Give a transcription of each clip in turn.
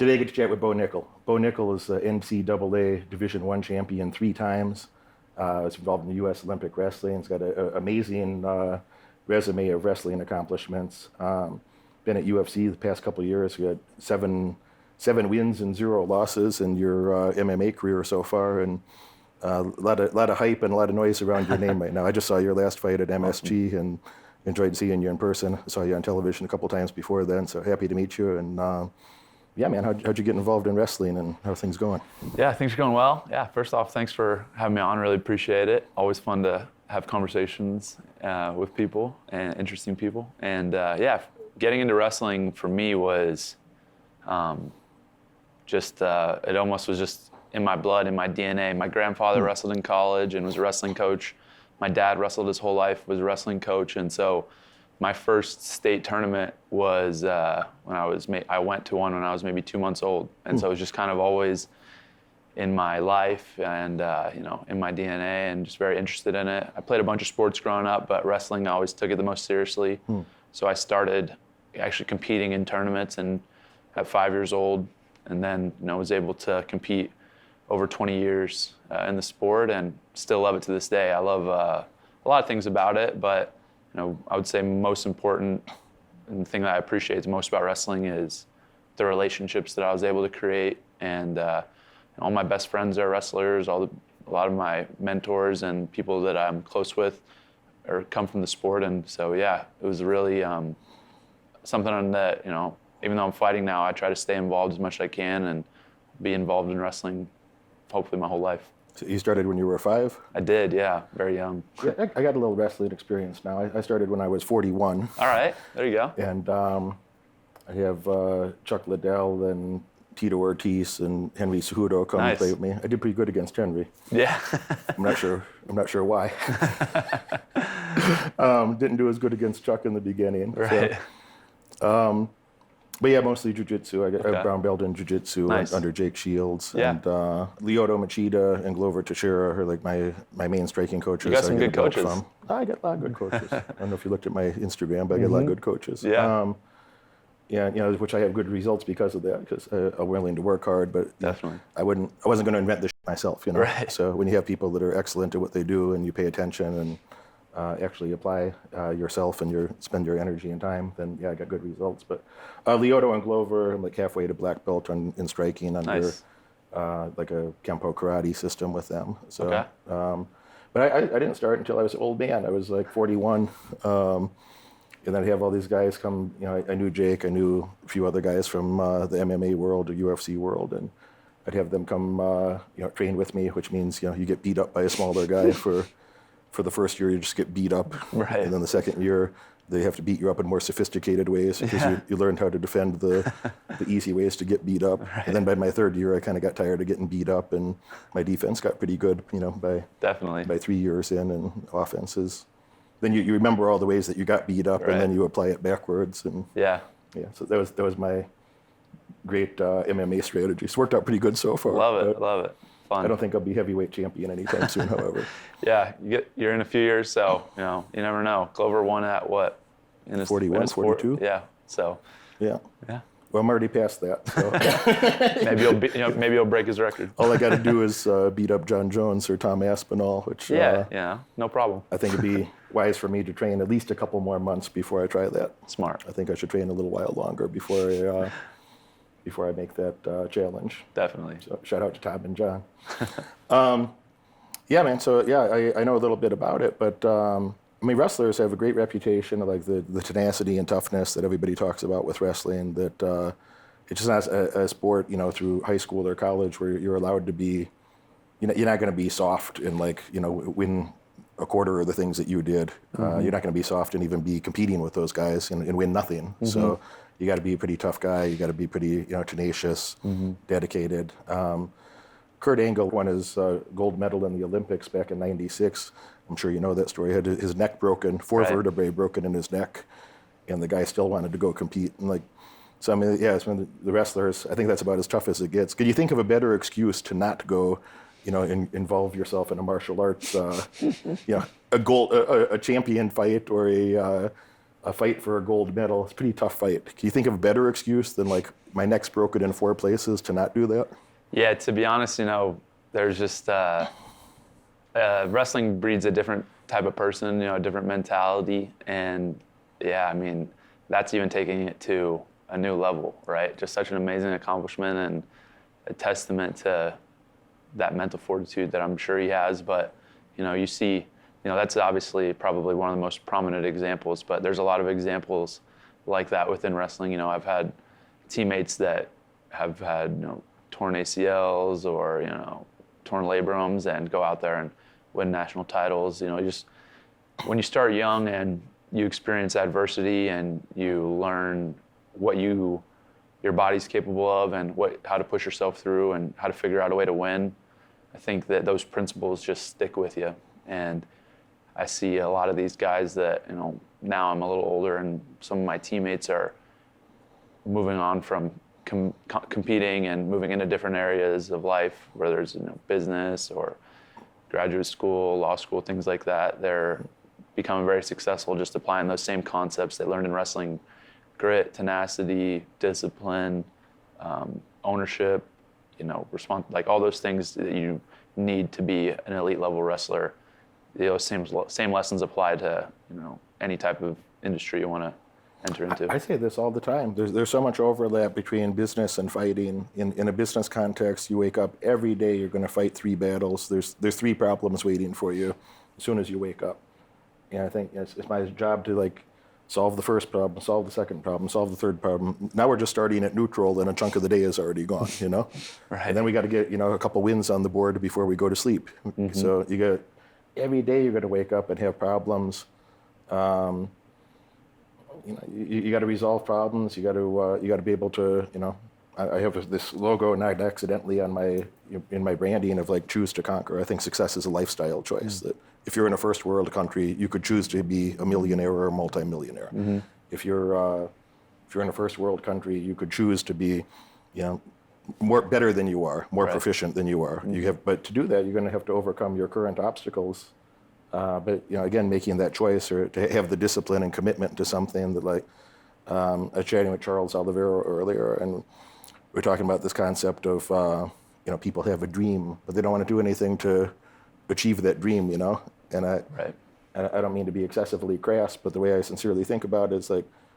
Today I get to chat with Bo Nickal. Bo Nickal is the NCAA Division I champion 3 times. Was involved in the U.S. Olympic wrestling. He's got an amazing resume of wrestling accomplishments. Been at UFC the past couple of years. We had seven wins and 0 losses in your MMA career so far, and a lot of hype and a lot of noise around your name right now. I just saw your last fight at MSG and enjoyed seeing you in person. I saw you on television a couple times before then, so happy to meet you. And yeah, man, how'd you get involved in wrestling and how are things going? Yeah, things are going well. Yeah, first off, thanks for having me on. Really appreciate it. Always fun to have conversations with people and interesting people. And yeah, getting into wrestling for me was it almost was just in my blood, in my DNA. My grandfather wrestled in college and was a wrestling coach. My dad wrestled his whole life, was a wrestling coach. And so my first state tournament was when I went to one when I was maybe 2 months old. And so it was just kind of always in my life and in my DNA and just very interested in it. I played a bunch of sports growing up, but wrestling I always took it the most seriously. So I started actually competing in tournaments and at 5 years old, and then was able to compete over 20 years in the sport and still love it to this day. I love a lot of things about it, but I would say most important and the thing that I appreciate the most about wrestling is the relationships that I was able to create. And all my best friends are wrestlers. A lot of my mentors and people that I'm close with come from the sport. And so, yeah, it was really something that, even though I'm fighting now, I try to stay involved as much as I can and be involved in wrestling hopefully my whole life. So you started when you were 5? I did, yeah, very young. Yeah, I got a little wrestling experience now. I started when I was 41. All right, there you go. And I have Chuck Liddell and Tito Ortiz and Henry Cejudo come and play with me. I did pretty good against Henry. Yeah. I'm not sure why. Didn't do as good against Chuck in the beginning. Right. So, but yeah, mostly jiu-jitsu. I got a brown belt in jiu-jitsu under Jake Shields. Yeah. And Lyoto Machida and Glover Teixeira are like my main striking coaches. You got some good coaches. I got a lot of good coaches. I don't know if you looked at my Instagram, but I got a lot of good coaches. Yeah. Yeah, which I have good results because of that, because I'm willing to work hard, but definitely. I wasn't going to invent this myself, Right. So when you have people that are excellent at what they do and you pay attention and actually apply yourself and spend your energy and time, then yeah, I got good results. But Lyoto and Glover, I'm like halfway to black belt in striking under like a Kempo karate system with them. So, okay. But I didn't start until I was an old man. I was like 41. And then I have all these guys come, I knew Jake, I knew a few other guys from the MMA world or UFC world, and I'd have them come, train with me, which means, you get beat up by a smaller guy for the first year, you just get beat up. Right. And then the second year, they have to beat you up in more sophisticated ways because you learned how to defend the easy ways to get beat up. Right. And then by my third year, I kind of got tired of getting beat up, and my defense got pretty good, by 3 years in, and offenses. Then you remember all the ways that you got beat up, and then you apply it backwards. And yeah. So that was my great MMA strategy. It's worked out pretty good so far. Love it. Fun. I don't think I'll be heavyweight champion anytime soon, however. Yeah, you're in a few years, so you never know. Glover won at what? In his 41, 42. Yeah. So. Yeah. Yeah. Well, I'm already past that. So. maybe he'll break his record. All I got to do is beat up John Jones or Tom Aspinall, which no problem. I think it'd be wise for me to train at least a couple more months before I try that. Smart. I think I should train a little while longer before I make that challenge. Definitely. So shout out to Tom and John. Yeah, man. So yeah, I know a little bit about it, but wrestlers have a great reputation of like the tenacity and toughness that everybody talks about with wrestling. That it's just not a sport, through high school or college where you're allowed to be. You're not going to be soft and win a quarter of the things that you did. You're not going to be soft and even be competing with those guys and win nothing. Mm-hmm. So you got to be a pretty tough guy. You got to be pretty tenacious, dedicated. Kurt Angle won his gold medal in the Olympics back in '96. I'm sure you know that story. He had his neck broken, 4 vertebrae broken in his neck, and the guy still wanted to go compete. And the wrestlers, I think that's about as tough as it gets. Could you think of a better excuse to not go, involve yourself in a martial arts, a champion fight or a fight for a gold medal? It's a pretty tough fight. Can you think of a better excuse than my neck's broken in 4 places to not do that? Yeah, to be honest, there's just wrestling breeds a different type of person, a different mentality, and yeah, I mean, that's even taking it to a new level, right? Just such an amazing accomplishment and a testament to that mental fortitude that I'm sure he has. But you see, that's obviously probably one of the most prominent examples, but there's a lot of examples like that within wrestling. I've had teammates that have had torn ACLs or torn labrums and go out there and win national titles. Just when you start young and you experience adversity and you learn what your body's capable of and how to push yourself through and how to figure out a way to win, I think that those principles just stick with you. And I see a lot of these guys that, now I'm a little older and some of my teammates are moving on from competing and moving into different areas of life, whether it's business or graduate school, law school, things like that. They're becoming very successful just applying those same concepts they learned in wrestling: grit, tenacity, discipline, ownership, like all those things that you need to be an elite level wrestler. Those same lessons apply to any type of industry you want to enter into. I say this all the time. There's so much overlap between business and fighting. In a business context, you wake up every day, you're going to fight 3 battles. There's 3 problems waiting for you as soon as you wake up. And I think it's my job to solve the first problem, solve the second problem, solve the third problem. Now we're just starting at neutral, and a chunk of the day is already gone, Right. And then we got to get, a couple wins on the board before we go to sleep. Mm-hmm. So every day you're going to wake up and have problems. You got to resolve problems. You got to be able to, I have this logo not accidentally on in my branding of choose to conquer. I think success is a lifestyle choice. Mm-hmm. That if you're in a first world country, you could choose to be a millionaire or a multimillionaire. Mm-hmm. If you're in a first world country, you could choose to be, better than you are, more right. proficient than you are. Mm-hmm. But to do that, you're going to have to overcome your current obstacles. But again, making that choice or to have the discipline and commitment to something that I was chatting with Charles Oliveira earlier, and we were talking about this concept of people have a dream, but they don't want to do anything to achieve that dream, And right. I don't mean to be excessively crass, but the way I sincerely think about it is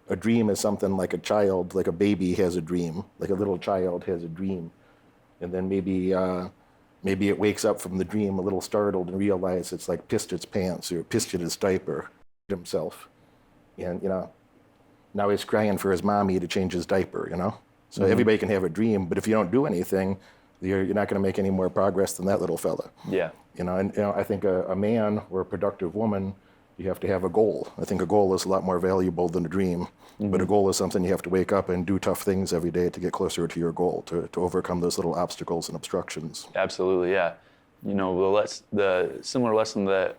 a dream is something like a child, like a baby has a dream, like a little child has a dream, and then maybe it wakes up from the dream a little startled and realizes it's pissed its pants or pissed in his diaper himself. And, now he's crying for his mommy to change his diaper, So mm-hmm. everybody can have a dream, but if you don't do anything, you're not going to make any more progress than that little fella. Yeah. I think a man or a productive woman, you have to have a goal. I think a goal is a lot more valuable than a dream. Mm-hmm. But a goal is something you have to wake up and do tough things every day to get closer to your goal, to overcome those little obstacles and obstructions. Absolutely, yeah. The similar lesson that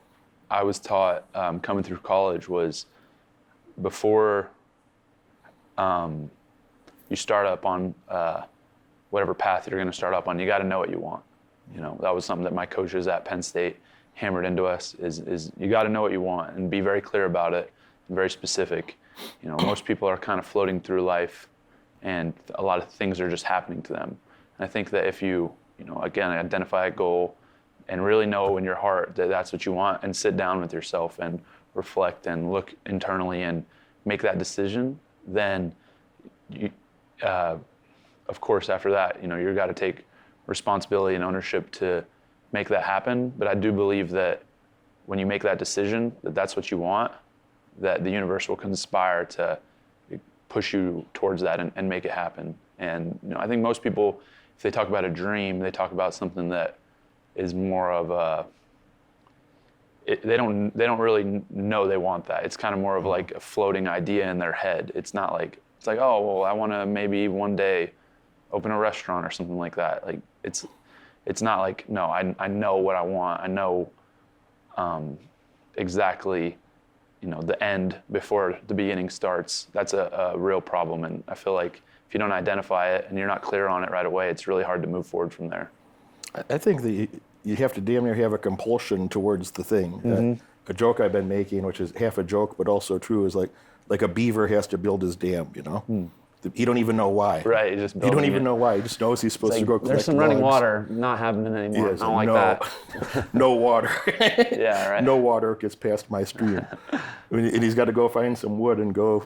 I was taught coming through college was before you start up on whatever path you're going to start up on, you got to know what you want. That was something that my coaches at Penn State hammered into us is you got to know what you want and be very clear about it and very specific. Most people are kind of floating through life and a lot of things are just happening to them. And I think that if you, again, identify a goal and really know in your heart that that's what you want and sit down with yourself and reflect and look internally and make that decision, then you, of course, after that, you've got to take responsibility and ownership to make that happen. But I do believe that when you make that decision, that that's what you want, that the universe will conspire to push you towards that and make it happen. And I think most people, if they talk about a dream, they talk about something that is more of they don't really know they want that. It's kind of more of a floating idea in their head. It's not it's oh, well, I want to maybe one day open a restaurant or something like that. It's not no, I know what I want. I know exactly, the end before the beginning starts. That's a real problem. And I feel like if you don't identify it and you're not clear on it right away, it's really hard to move forward from there. I think that you have to damn near have a compulsion towards the thing. Mm-hmm. A joke I've been making, which is half a joke but also true, is like a beaver has to build his dam, He don't even know why. Right, you just He don't building even it. know why. He just knows he's supposed to go collect There's some running logs. water not happening anymore. Yes, I don't like that. no water. Yeah, right. No water gets past my stream. And he's got to go find some wood and go,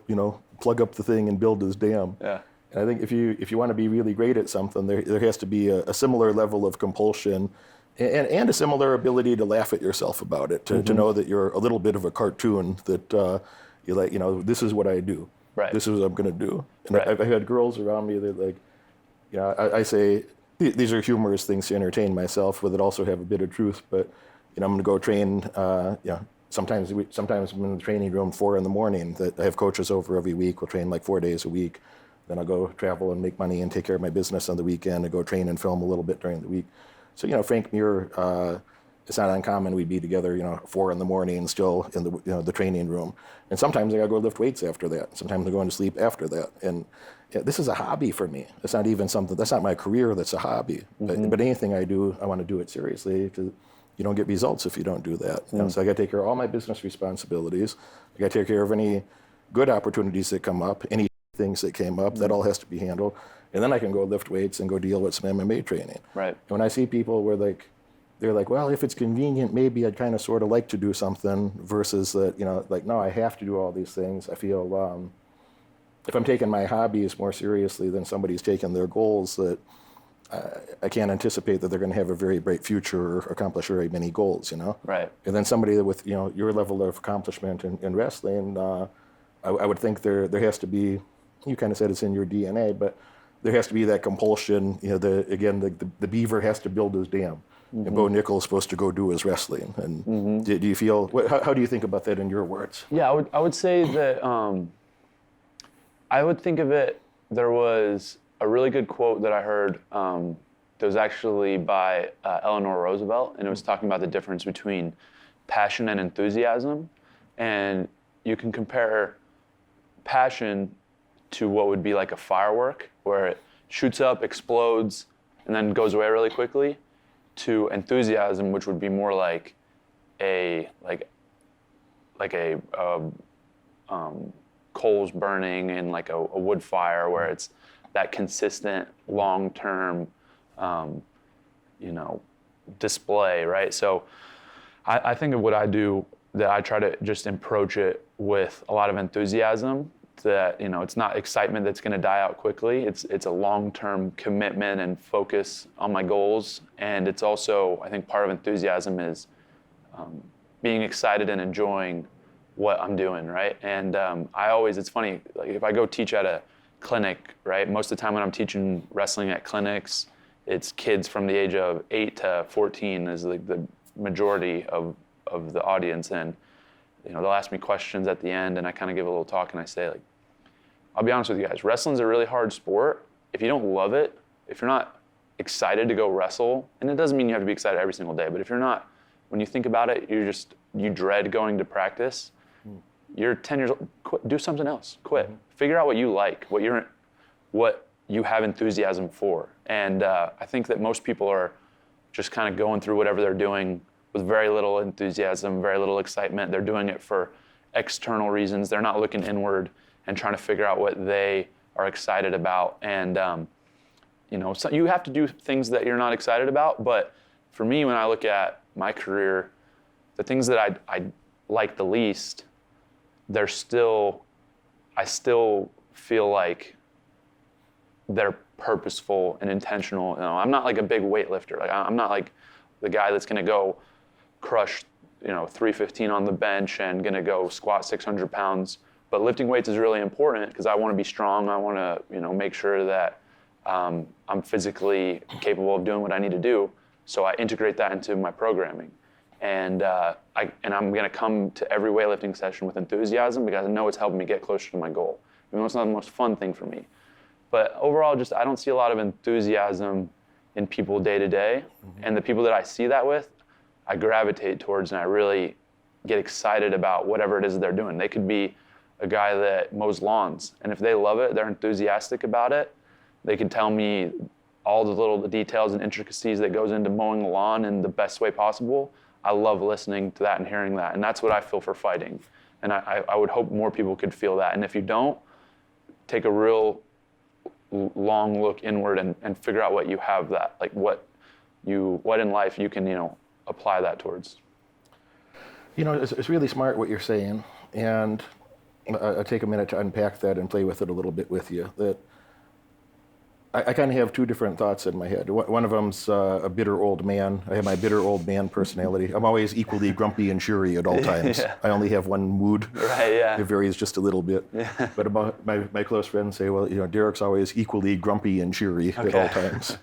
plug up the thing and build his dam. Yeah. And I think if you want to be really great at something, there has to be a similar level of compulsion and a similar ability to laugh at yourself about it, to know that you're a little bit of a cartoon, that you're like, this is what I do. Right. This is what I'm going to do. And Right. I've had girls around me that like, I say, these are humorous things to entertain myself, but that also have a bit of truth. But, I'm going to go train, sometimes I'm in the training room 4 a.m. that I have coaches over every week. We'll train like 4 days a week. Then I'll go travel and make money and take care of my business on the weekend and go train and film a little bit during the week. So, Frank Muir, it's not uncommon we'd be together, 4 a.m. still in the training room. And sometimes I gotta go lift weights after that. Sometimes I'm going to sleep after that. And this is a hobby for me. It's not even something, that's not my career, that's a hobby. But anything I do, I want to do it seriously, because you don't get results if you don't do that. So I gotta take care of all my business responsibilities. I gotta take care of any good opportunities that come up, any things that came up, that all has to be handled. And then I can go lift weights and go deal with some MMA training. Right. And when I see people where they're like, well, if it's convenient, maybe I'd kind of sort of like to do something, versus that, no, I have to do all these things. I feel if I'm taking my hobbies more seriously than somebody's taking their goals, that I can't anticipate that they're going to have a very bright future or accomplish very many goals, Right. And then somebody that with, your level of accomplishment in wrestling, I would think there has to be, you kind of said it's in your DNA, but there has to be that compulsion. The beaver has to build his dam. And Bo Nickal is supposed to go do his wrestling. And do you feel, how do you think about that in your words? Yeah, I would say that I would think of it, there was a really good quote that I heard that was actually by Eleanor Roosevelt, and it was talking about the difference between passion and enthusiasm. And you can compare passion to what would be like a firework, where it shoots up, explodes, and then goes away really quickly, to enthusiasm, which would be more like coals burning in like a wood fire, where it's that consistent, long-term, display, right? So I think of what I do, that I try to just approach it with a lot of enthusiasm, that, it's not excitement that's going to die out quickly. It's a long-term commitment and focus on my goals. And it's also, I think part of enthusiasm is being excited and enjoying what I'm doing, right? And it's funny, like if I go teach at a clinic, right? Most of the time when I'm teaching wrestling at clinics, it's kids from the age of 8 to 14 is like the majority of the audience. And they'll ask me questions at the end, and I kind of give a little talk, and I say, like, I'll be honest with you guys, wrestling's a really hard sport. If you don't love it, if you're not excited to go wrestle, and it doesn't mean you have to be excited every single day, but if you're not, when you think about it, you dread going to practice, you're 10 years old, quit, do something else, quit. Figure out what you like, what you have enthusiasm for. And I think that most people are just kind of going through whatever they're doing with very little enthusiasm, very little excitement. They're doing it for external reasons. They're not looking inward and trying to figure out what they are excited about. And so you have to do things that you're not excited about. But for me, when I look at my career, the things that I like the least, I still feel like they're purposeful and intentional. I'm not like a big weightlifter. Like I'm not like the guy that's gonna go crush 315 on the bench and gonna go squat 600 pounds. But lifting weights is really important because I want to be strong. I want to make sure that I'm physically capable of doing what I need to do. So I integrate that into my programming. And I'm going to come to every weightlifting session with enthusiasm because I know it's helping me get closer to my goal. Even though it's not the most fun thing for me. But overall, I don't see a lot of enthusiasm in people day to day. And the people that I see that with, I gravitate towards, and I really get excited about whatever it is they're doing. They could be a guy that mows lawns, and if they love it, they're enthusiastic about it. They can tell me all the little details and intricacies that goes into mowing the lawn in the best way possible. I love listening to that and hearing that, and that's what I feel for fighting. And I would hope more people could feel that. And if you don't, take a real long look inward and figure out what you have that, like what in life you can, apply that towards. It's really smart what you're saying, and I'll take a minute to unpack that and play with it a little bit with you. That I kind of have two different thoughts in my head. One of them's a bitter old man. I have my bitter old man personality. I'm always equally grumpy and cheery at all times. Yeah. I only have one mood. Right, yeah. It varies just a little bit. Yeah. But about my close friends say, well, Derek's always equally grumpy and cheery at all times.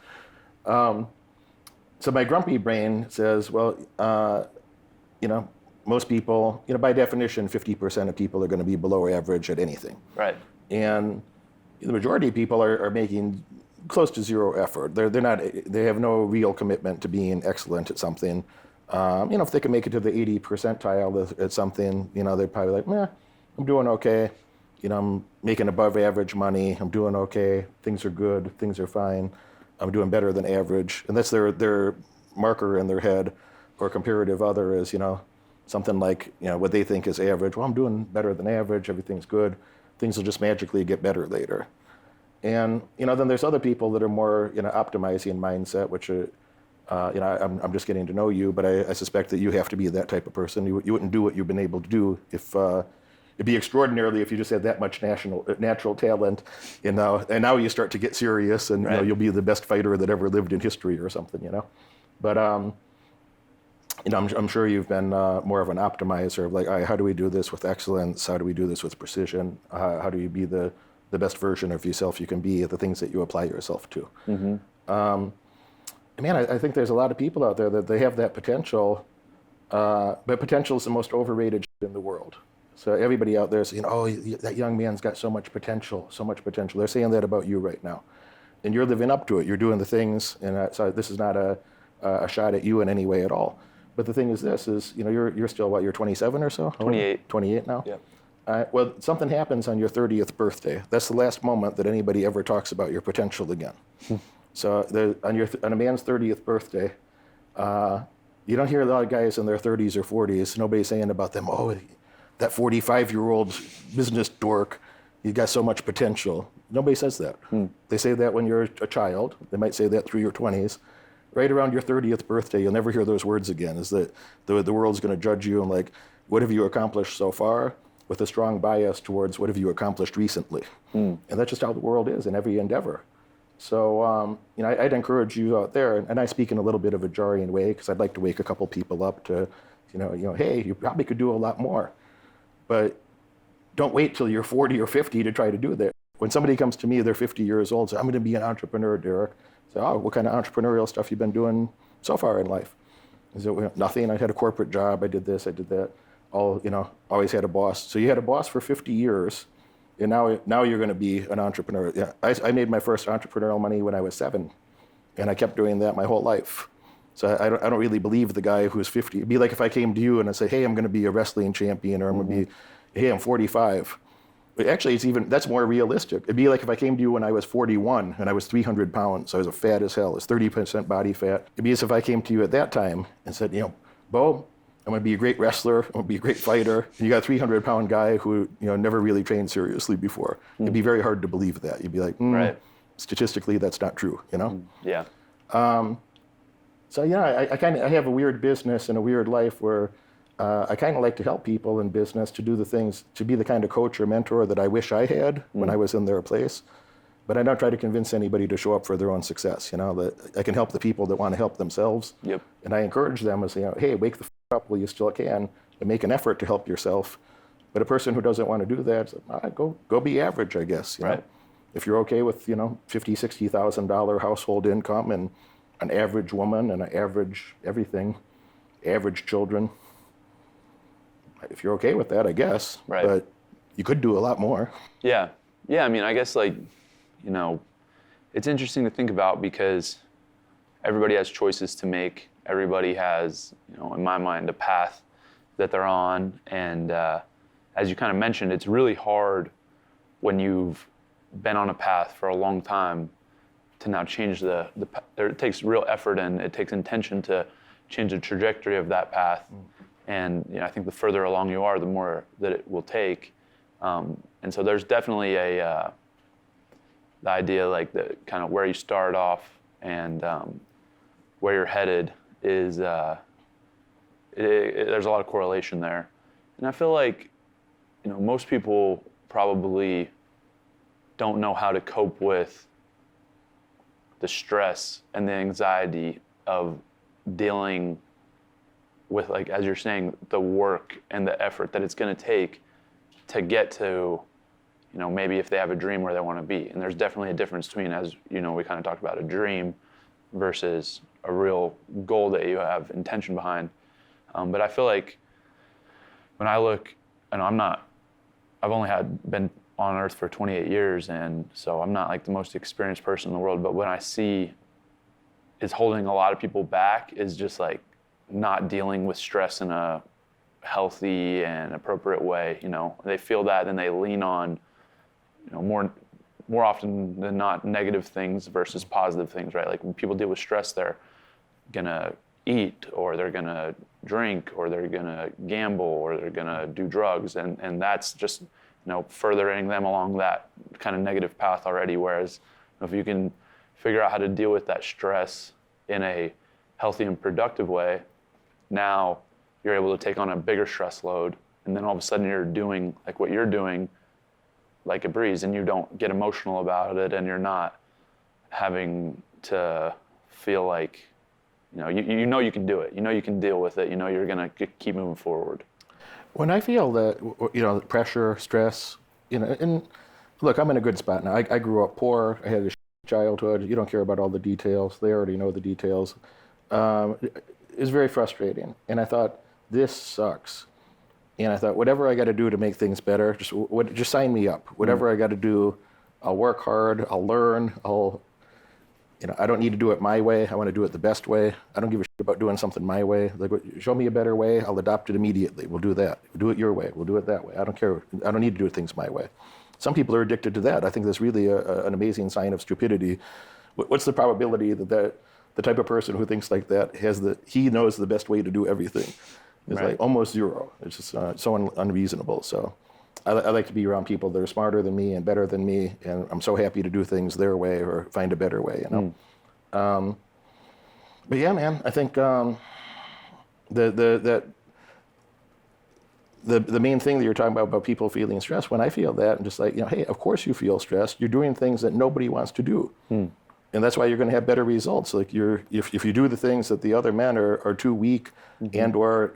So my grumpy brain says, well, most people, by definition, 50% of people are going to be below average at anything. Right. And the majority of people are making close to zero effort. They have no real commitment to being excellent at something. If they can make it to the 80 percentile at something, they're probably like, I'm doing okay. I'm making above average money. I'm doing okay. Things are good. Things are fine. I'm doing better than average. And that's their marker in their head, or comparative other is, something like, what they think is average. Well, I'm doing better than average. Everything's good. Things will just magically get better later. And, then there's other people that are more, optimizing mindset, which are, I'm just getting to know you, but I suspect that you have to be that type of person. You wouldn't do what you've been able to do if, it'd be extraordinarily if you just had that much natural talent, and now you start to get serious, and right. You'll be the best fighter that ever lived in history or something, But I'm sure you've been more of an optimizer of like, all right, how do we do this with excellence? How do we do this with precision? How do you be the best version of yourself you can be at the things that you apply yourself to? Mm-hmm. I think there's a lot of people out there that they have that potential, but potential is the most overrated shit in the world. So everybody out there is saying, oh, that young man's got so much potential, so much potential. They're saying that about you right now. And you're living up to it. You're doing the things, and so this is not a shot at you in any way at all. But the thing is this, you're still, what, you're 27 or so? 28. 28 now? Yeah. Well, something happens on your 30th birthday. That's the last moment that anybody ever talks about your potential again. So on a man's 30th birthday, you don't hear a lot of guys in their 30s or 40s, nobody's saying about them, oh, that 45-year-old business dork, he's got so much potential. Nobody says that. They say that when you're a child. They might say that through your 20s. Right around your 30th birthday, you'll never hear those words again, is that the world's going to judge you and like, what have you accomplished so far, with a strong bias towards what have you accomplished recently. And that's just how the world is in every endeavor. So, I'd encourage you out there, and I speak in a little bit of a jarring way because I'd like to wake a couple people up to, hey, you probably could do a lot more. But don't wait till you're 40 or 50 to try to do that. When somebody comes to me, they're 50 years old, say, I'm going to be an entrepreneur, Derek. So, oh, what kind of entrepreneurial stuff you been doing so far in life? I said, nothing. I had a corporate job. I did this. I did that. Always had a boss. So you had a boss for 50 years, and now you're going to be an entrepreneur. Yeah, I made my first entrepreneurial money when I was 7, and I kept doing that my whole life. So I don't really believe the guy who's 50. It'd be like if I came to you and I say, hey, I'm going to be a wrestling champion, or I'm going to be, hey, I'm 45. Actually, that's more realistic. It'd be like if I came to you when I was 41 and I was 300 pounds. I was fat as hell. I was 30% body fat. It'd be as if I came to you at that time and said, Bo, I'm going to be a great wrestler. I'm going to be a great fighter. And you got a 300-pound guy who never really trained seriously before. It'd be very hard to believe that. You'd be like, right. Statistically, that's not true. Yeah. So I have a weird business and a weird life where I kind of like to help people in business to do the things, to be the kind of coach or mentor that I wish I had when I was in their place. But I don't try to convince anybody to show up for their own success. That I can help the people that want to help themselves. Yep. And I encourage them and say, hey, wake the up while you still can and make an effort to help yourself. But a person who doesn't want to do that, go be average, I guess. Right. If you're okay with $50,000, $60,000 household income and an average woman and an average everything, average children. If you're okay with that, I guess. Right. But you could do a lot more. Yeah. I guess it's interesting to think about because everybody has choices to make. Everybody has, in my mind, a path that they're on. And as you kind of mentioned, it's really hard when you've been on a path for a long time to now change it takes real effort and it takes intention to change the trajectory of that path. And I think the further along you are, the more that it will take. And so there's definitely the idea, like the kind of where you start off and where you're headed is there's a lot of correlation there. And I feel like, most people probably don't know how to cope with the stress and the anxiety of dealing with, like, as you're saying, the work and the effort that it's going to take to get to, maybe if they have a dream where they want to be. And there's definitely a difference between, as we kind of talked about, a dream versus a real goal that you have intention behind. But I feel like when I look, I've only been on earth for 28 years, and so I'm not like the most experienced person in the world, but when I see is holding a lot of people back is just like not dealing with stress in a healthy and appropriate way. They feel that, and they lean on, more often than not, negative things versus positive things, right? Like when people deal with stress, they're gonna eat, or they're gonna drink, or they're gonna gamble, or they're gonna do drugs, and that's just furthering them along that kind of negative path already. Whereas if you can figure out how to deal with that stress in a healthy and productive way, now you're able to take on a bigger stress load, and then all of a sudden you're doing like what you're doing like a breeze, and you don't get emotional about it, and you're not having to feel like you can do it, you can deal with it, you're gonna keep moving forward. When I feel that, pressure, stress, and look, I'm in a good spot now. I grew up poor. I had a childhood. You don't care about all the details. They already know the details. It's very frustrating. And I thought, this sucks. And I thought, whatever I got to do to make things better, just sign me up. Whatever I got to do, I'll work hard. I'll learn. I don't need to do it my way. I want to do it the best way. I don't give a shit about doing something my way. Like, show me a better way. I'll adopt it immediately. We'll do that. We'll do it your way. We'll do it that way. I don't care. I don't need to do things my way. Some people are addicted to that. I think that's really an amazing sign of stupidity. What's the probability that the type of person who thinks like that he knows the best way to do everything? It's Right. like almost zero. It's just so unreasonable. So I like to be around people that are smarter than me and better than me, and I'm so happy to do things their way or find a better way. But yeah, man, I think the main thing that you're talking about people feeling stressed. When I feel that, I'm just like, hey, of course you feel stressed. You're doing things that nobody wants to do, and that's why you're going to have better results. Like if you do the things that the other men are too weak and or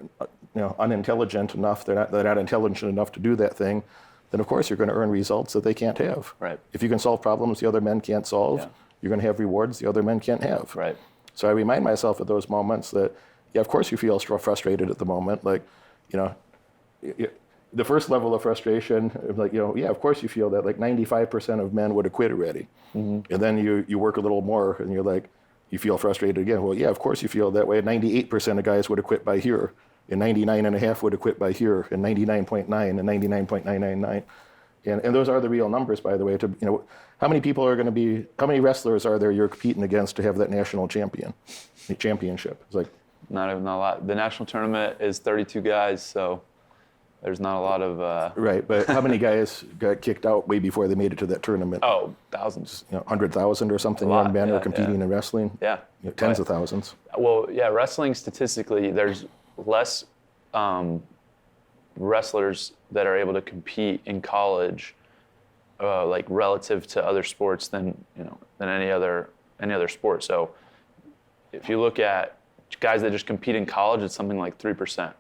unintelligent enough, they're not intelligent enough to do that thing, then of course you're going to earn results that they can't have. Right. If you can solve problems the other men can't solve, you're going to have rewards the other men can't have. Right. So I remind myself at those moments that, of course you feel frustrated at the moment. Like, the first level of frustration, like, of course you feel that. Like 95% of men would have quit already. And then you work a little more, and you're like, you feel frustrated again. Well, of course you feel that way. 98% of guys would have quit by here, and 99.5 would have quit by here, and 99.9 and 99.999. And those are the real numbers, by the way. How many wrestlers are there you're competing against to have that national championship? It's like Not a lot. The national tournament is 32 guys, so there's not a lot of. Right, but how many guys got kicked out way before they made it to that tournament? Oh, thousands. 100,000 or something. A lot, Young men yeah, are competing yeah. in wrestling. Yeah. Tens of thousands. Well, yeah, wrestling statistically, there's less wrestlers that are able to compete in college, like relative to other sports than any other sport. So if you look at guys that just compete in college, it's something like 3%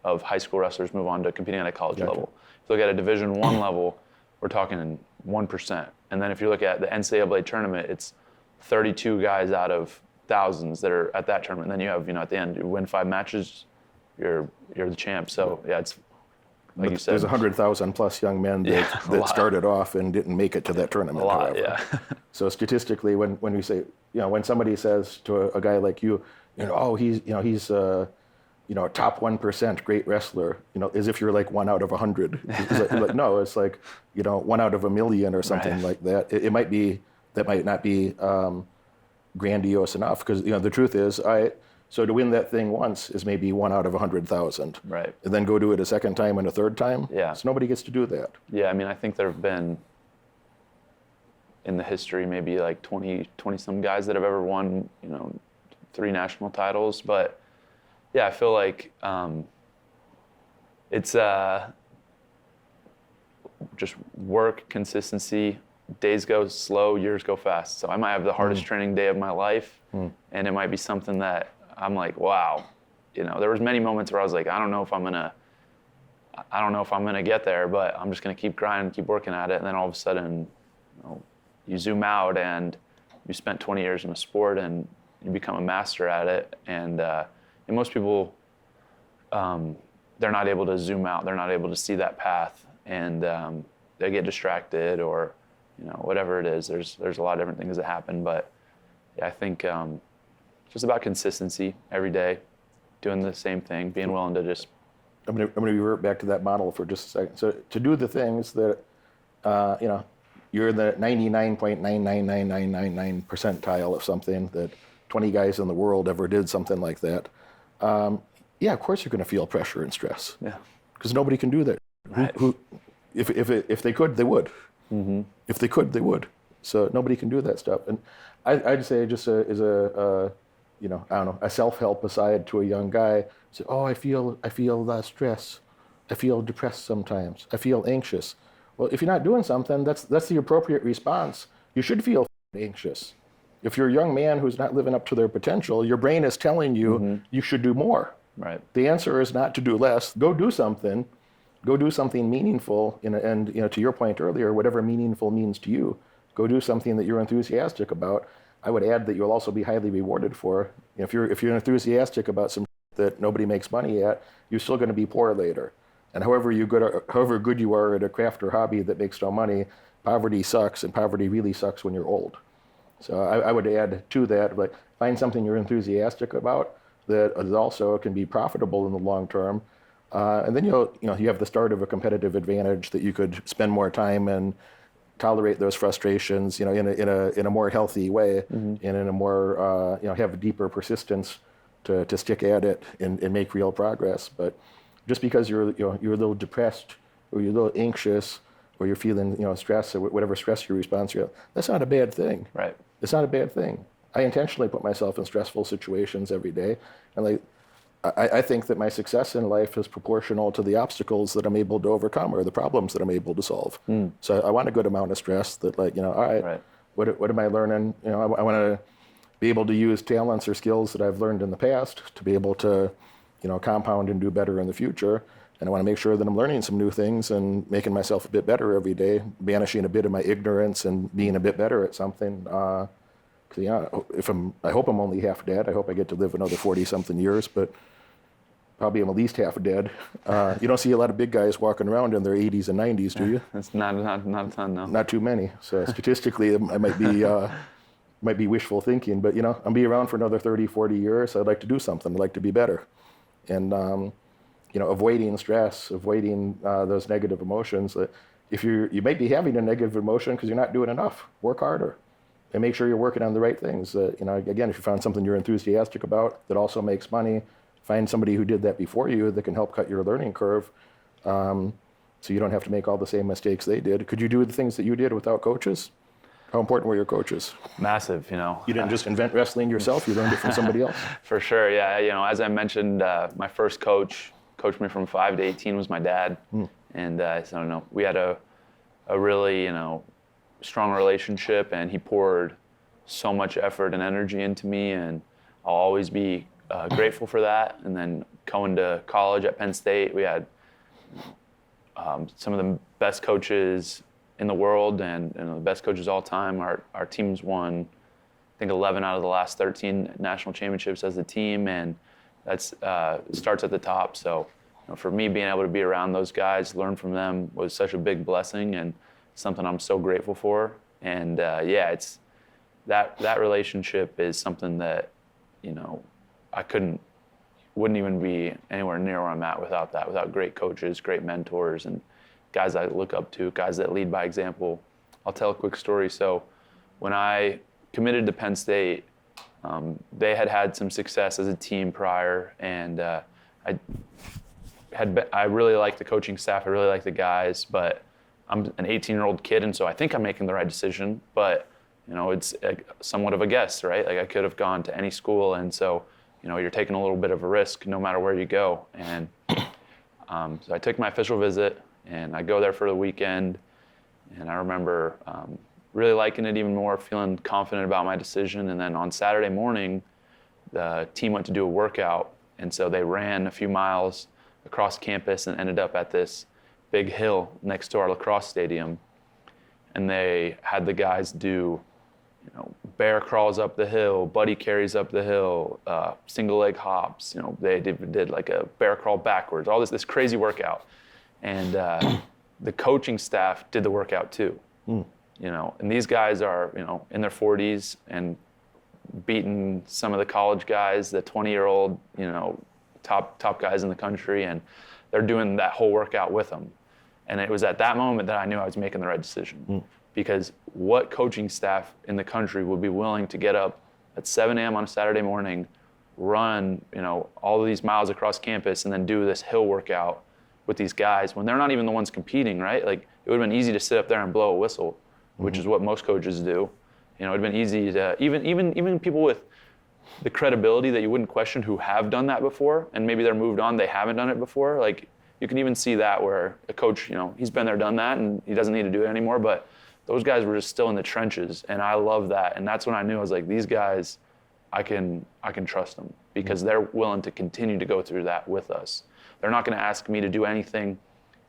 of high school wrestlers move on to competing at a college level. If you look at a Division I level, we're talking 1%. And then if you look at the NCAA tournament, it's 32 guys out of thousands that are at that tournament. And then you have, at the end, you win 5 matches, you're the champ. So yeah, it's like you said. There's 100,000 plus young men that started off and didn't make it to that tournament. A lot, however. yeah. So statistically, when we say, when somebody says to a guy like you, he's a top 1% great wrestler, as if you're like 1 out of 100. It's like, no, it's like, 1 out of a million or something like that. It might be, that might not be grandiose enough, because the truth is, so to win that thing once is maybe 1 out of 100,000. Right. And then go do it a second time and a third time. Yeah. So nobody gets to do that. Yeah, I mean, I think there have been, in the history, maybe like 20 some guys that have ever won, 3 national titles. But yeah, I feel like it's just work, consistency. Days go slow, years go fast. So I might have the hardest training day of my life, and it might be something that I'm like, wow. There was many moments where I was like, I don't know if I'm gonna get there, but I'm just gonna keep grinding, keep working at it. And then all of a sudden, you zoom out and you spent 20 years in a sport and you become a master at it. And most people, they're not able to zoom out. They're not able to see that path, and they get distracted or, whatever it is. There's a lot of different things that happen, but yeah, I think just about consistency every day, doing the same thing, being willing to just. I'm going to revert back to that model for just a second. So to do the things that, you're in the 99.999999 percentile of something that 20 guys in the world ever did something like that. Yeah, of course you're going to feel pressure and stress. Yeah. Because nobody can do that. Right. If they could, they would. Mm-hmm. If they could, they would. So nobody can do that stuff. And I'd say just as a self-help aside to a young guy, say, I feel stress. I feel depressed sometimes. I feel anxious. Well, if you're not doing something, that's the appropriate response. You should feel anxious. If you're a young man who's not living up to their potential, your brain is telling you you should do more. Right. The answer is not to do less. Go do something. Go do something meaningful. And to your point earlier, whatever meaningful means to you, go do something that you're enthusiastic about. I would add that you'll also be highly rewarded for. If you're enthusiastic about some that nobody makes money at, you're still going to be poor later. And however good you are at a craft or hobby that makes no money, poverty sucks, and poverty really sucks when you're old. So I would add to that, like, find something you're enthusiastic about that also can be profitable in the long term, and then you have the start of a competitive advantage that you could spend more time and tolerate those frustrations, in a more healthy way, and in a more have a deeper persistence to stick at it and make real progress. But just because you're a little depressed or you're a little anxious or you're feeling stress or whatever stress your response to, that's not a bad thing. Right. It's not a bad thing. I intentionally put myself in stressful situations every day, and I think that my success in life is proportional to the obstacles that I'm able to overcome or the problems that I'm able to solve. So I want a good amount of stress that, all right, Right. What am I learning? I want to be able to use talents or skills that I've learned in the past to be able to, compound and do better in the future. And I want to make sure that I'm learning some new things and making myself a bit better every day, banishing a bit of my ignorance and being a bit better at something. I hope I'm only half dead. I hope I get to live another 40-something years, but probably I'm at least half dead. You don't see a lot of big guys walking around in their 80s and 90s, do you? It's not a ton, no. Not too many. So statistically, I might be wishful thinking, but I'll be around for another 30, 40 years. I'd like to do something. I'd like to be better. And avoiding stress, avoiding those negative emotions. If you might be having a negative emotion because you're not doing enough. Work harder, and make sure you're working on the right things. Again, if you found something you're enthusiastic about that also makes money, find somebody who did that before you that can help cut your learning curve, so you don't have to make all the same mistakes they did. Could you do the things that you did without coaches? How important were your coaches? Massive, You didn't just invent wrestling yourself. You learned it from somebody else. For sure, yeah. As I mentioned, my first coached me from 5 to 18 was my dad. And so we had a really, strong relationship, and he poured so much effort and energy into me, and I'll always be grateful for that. And then going to college at Penn State, we had some of the best coaches in the world and the best coaches all time. Our teams won, I think, 11 out of the last 13 national championships as a team, and that's starts at the top. So for me, being able to be around those guys, learn from them, was such a big blessing and something I'm so grateful for. And it's that relationship is something that I wouldn't even be anywhere near where I'm at without that, without great coaches, great mentors, and guys I look up to, guys that lead by example. I'll tell a quick story. So when I committed to Penn State, they had some success as a team prior, and I really liked the coaching staff. I really liked the guys, but I'm an 18-year-old kid, and so I think I'm making the right decision, but it's somewhat of a guess, right? Like I could have gone to any school, and so you're taking a little bit of a risk no matter where you go. And so I took my official visit, and I go there for the weekend, and I remember really liking it even more, feeling confident about my decision. And then on Saturday morning, the team went to do a workout, and so they ran a few miles across campus and ended up at this big hill next to our lacrosse stadium. And they had the guys do, bear crawls up the hill, buddy carries up the hill, single leg hops. They did like a bear crawl backwards, all this crazy workout. And the coaching staff did the workout too. And these guys are, in their 40s and beating some of the college guys, the 20-year-old, top guys in the country, and they're doing that whole workout with them. And it was at that moment that I knew I was making the right decision. Because what coaching staff in the country would be willing to get up at 7 a.m. on a Saturday morning, run, all of these miles across campus, and then do this hill workout with these guys when they're not even the ones competing, right? Like, it would have been easy to sit up there and blow a whistle, which is what most coaches do. It would have been easy to, even people with the credibility that you wouldn't question who have done that before, and maybe they're moved on, they haven't done it before. Like, you can even see that where a coach, he's been there, done that, and he doesn't need to do it anymore. But those guys were just still in the trenches, and I love that. And that's when I knew, I was like, these guys, I can trust them, because they're willing to continue to go through that with us. They're not going to ask me to do anything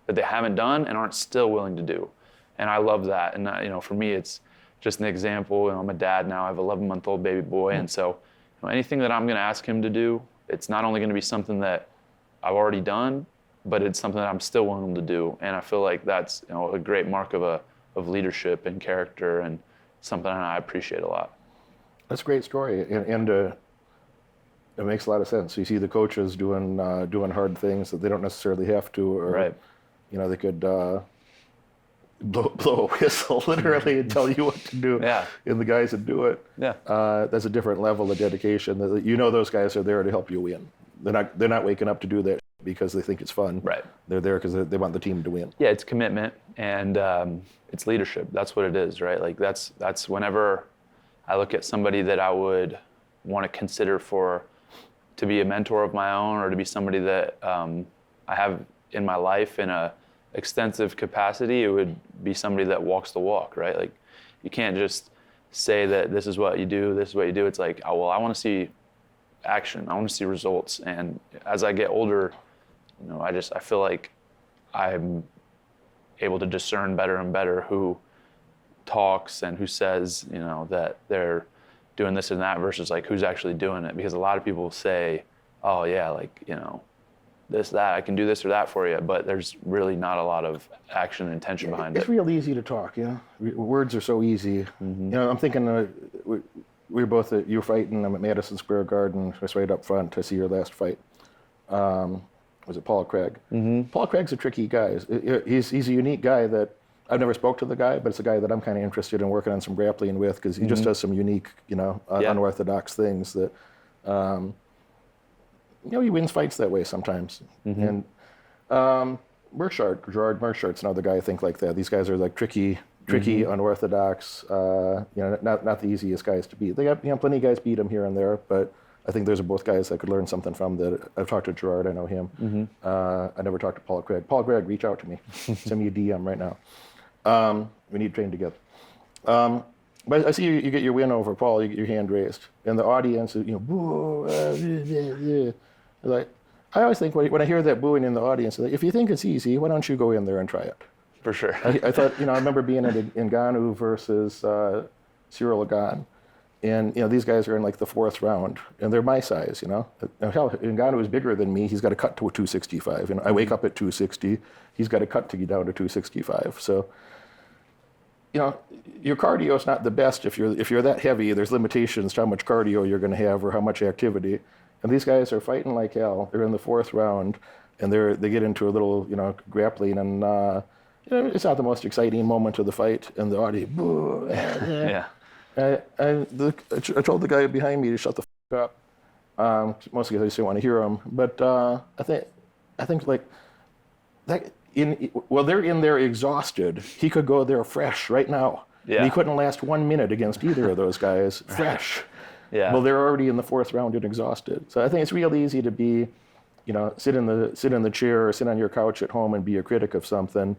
that they haven't done and aren't still willing to do. And I love that. And for me, it's just an example. I'm a dad now. I have an 11-month-old baby boy, and so anything that I'm going to ask him to do, it's not only going to be something that I've already done, but it's something that I'm still willing to do. And I feel like that's a great mark of leadership and character, and something I appreciate a lot. That's a great story, and it makes a lot of sense. You see the coaches doing hard things that they don't necessarily have to, or right. They could blow a whistle literally and tell you what to do. Yeah. And the guys that do it, that's a different level of dedication. Those guys are there to help you win. They're not waking up to do that because they think it's fun. Right. They're there because they want the team to win. Yeah, it's commitment, and it's leadership. That's what it is, right? Like that's whenever I look at somebody that I would want to consider to be a mentor of my own, or to be somebody that I have in my life in a extensive capacity, it would be somebody that walks the walk, right? Like, you can't just say that this is what you do, this is what you do. It's like, I want to see action. I want to see results. And as I get older, I feel like I'm able to discern better and better who talks and who says, that they're doing this and that, versus like who's actually doing it. Because a lot of people say, oh yeah, like, this, that, I can do this or that for you, but there's really not a lot of action and intention behind it. It's real easy to talk, Words are so easy. I'm thinking, we were both you were fighting. I'm at Madison Square Garden. I was right up front. I see your last fight. Was it Paul Craig? Paul Craig's a tricky guy. He's a unique guy that I've never spoke to the guy, but it's a guy that I'm kind of interested in working on some grappling with, because he just does some unique, unorthodox things that, he wins fights that way sometimes. And Gerard Merchart's another guy I think like that. These guys are like tricky, unorthodox, not the easiest guys to beat. They got, plenty of guys beat him here and there, but I think those are both guys I could learn something from. That I've talked to Gerard, I know him. I never talked to Paul Craig. Paul Craig, reach out to me. Send me a DM right now. We need to train together. But I see you get your win over Paul. You get your hand raised, and the audience, boo. Like, I always think when I hear that booing in the audience, like, if you think it's easy, why don't you go in there and try it? For sure. I thought, I remember being in Ngannou versus Cyril Gane, and these guys are in like the 4th round, and they're my size, Hell, Ngannou is bigger than me. He's got to cut to a 265. I wake up at 260. He's got to cut to get down to 265. So, your cardio is not the best if you're that heavy. There's limitations to how much cardio you're going to have or how much activity. And these guys are fighting like hell. They're in the 4th round, and they get into a little grappling, and it's not the most exciting moment of the fight. And the audience, boo. Yeah. I told the guy behind me to shut the f up. Mostly because I just didn't want to hear him. But I think like that. they're in there exhausted. He could go there fresh right now. Yeah. And he couldn't last 1 minute against either of those guys fresh. Yeah. Well, they're already in the fourth round and exhausted. So I think it's real easy to be, sit in the chair or sit on your couch at home and be a critic of something.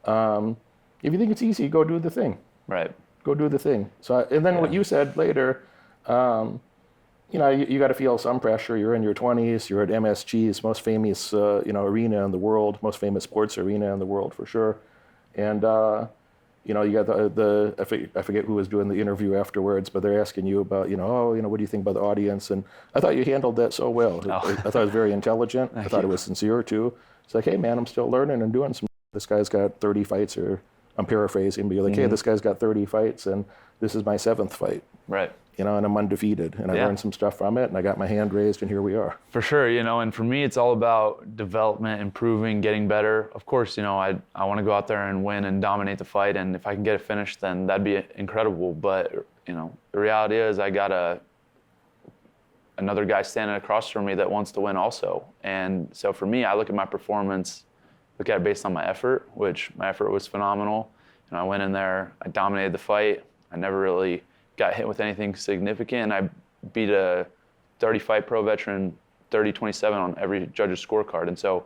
If you think it's easy, go do the thing. Right. Go do the thing. So, and then what you said later, you got to feel some pressure. You're in your 20s. You're at MSG's most famous, arena in the world, most famous sports arena in the world for sure. And you got I forget who was doing the interview afterwards, but they're asking you about, what do you think about the audience? And I thought you handled that so well. Oh. I thought it was very intelligent. I thought you. it was sincere too. It's like, hey man, I'm still learning and doing some. This guy's got 30 fights, or I'm paraphrasing, but you're like, hey, this guy's got 30 fights, and this is my 7th fight. Right. And I'm undefeated, and I learned some stuff from it, and I got my hand raised, and here we are. For sure, and for me, it's all about development, improving, getting better. Of course, I want to go out there and win and dominate the fight, and if I can get it finished, then that'd be incredible. But, the reality is I got another guy standing across from me that wants to win also. And so for me, I look at my performance, look at it based on my effort, which my effort was phenomenal. I went in there, I dominated the fight. I never really got hit with anything significant. I beat a 30-fight pro veteran 30-27 on every judge's scorecard. And so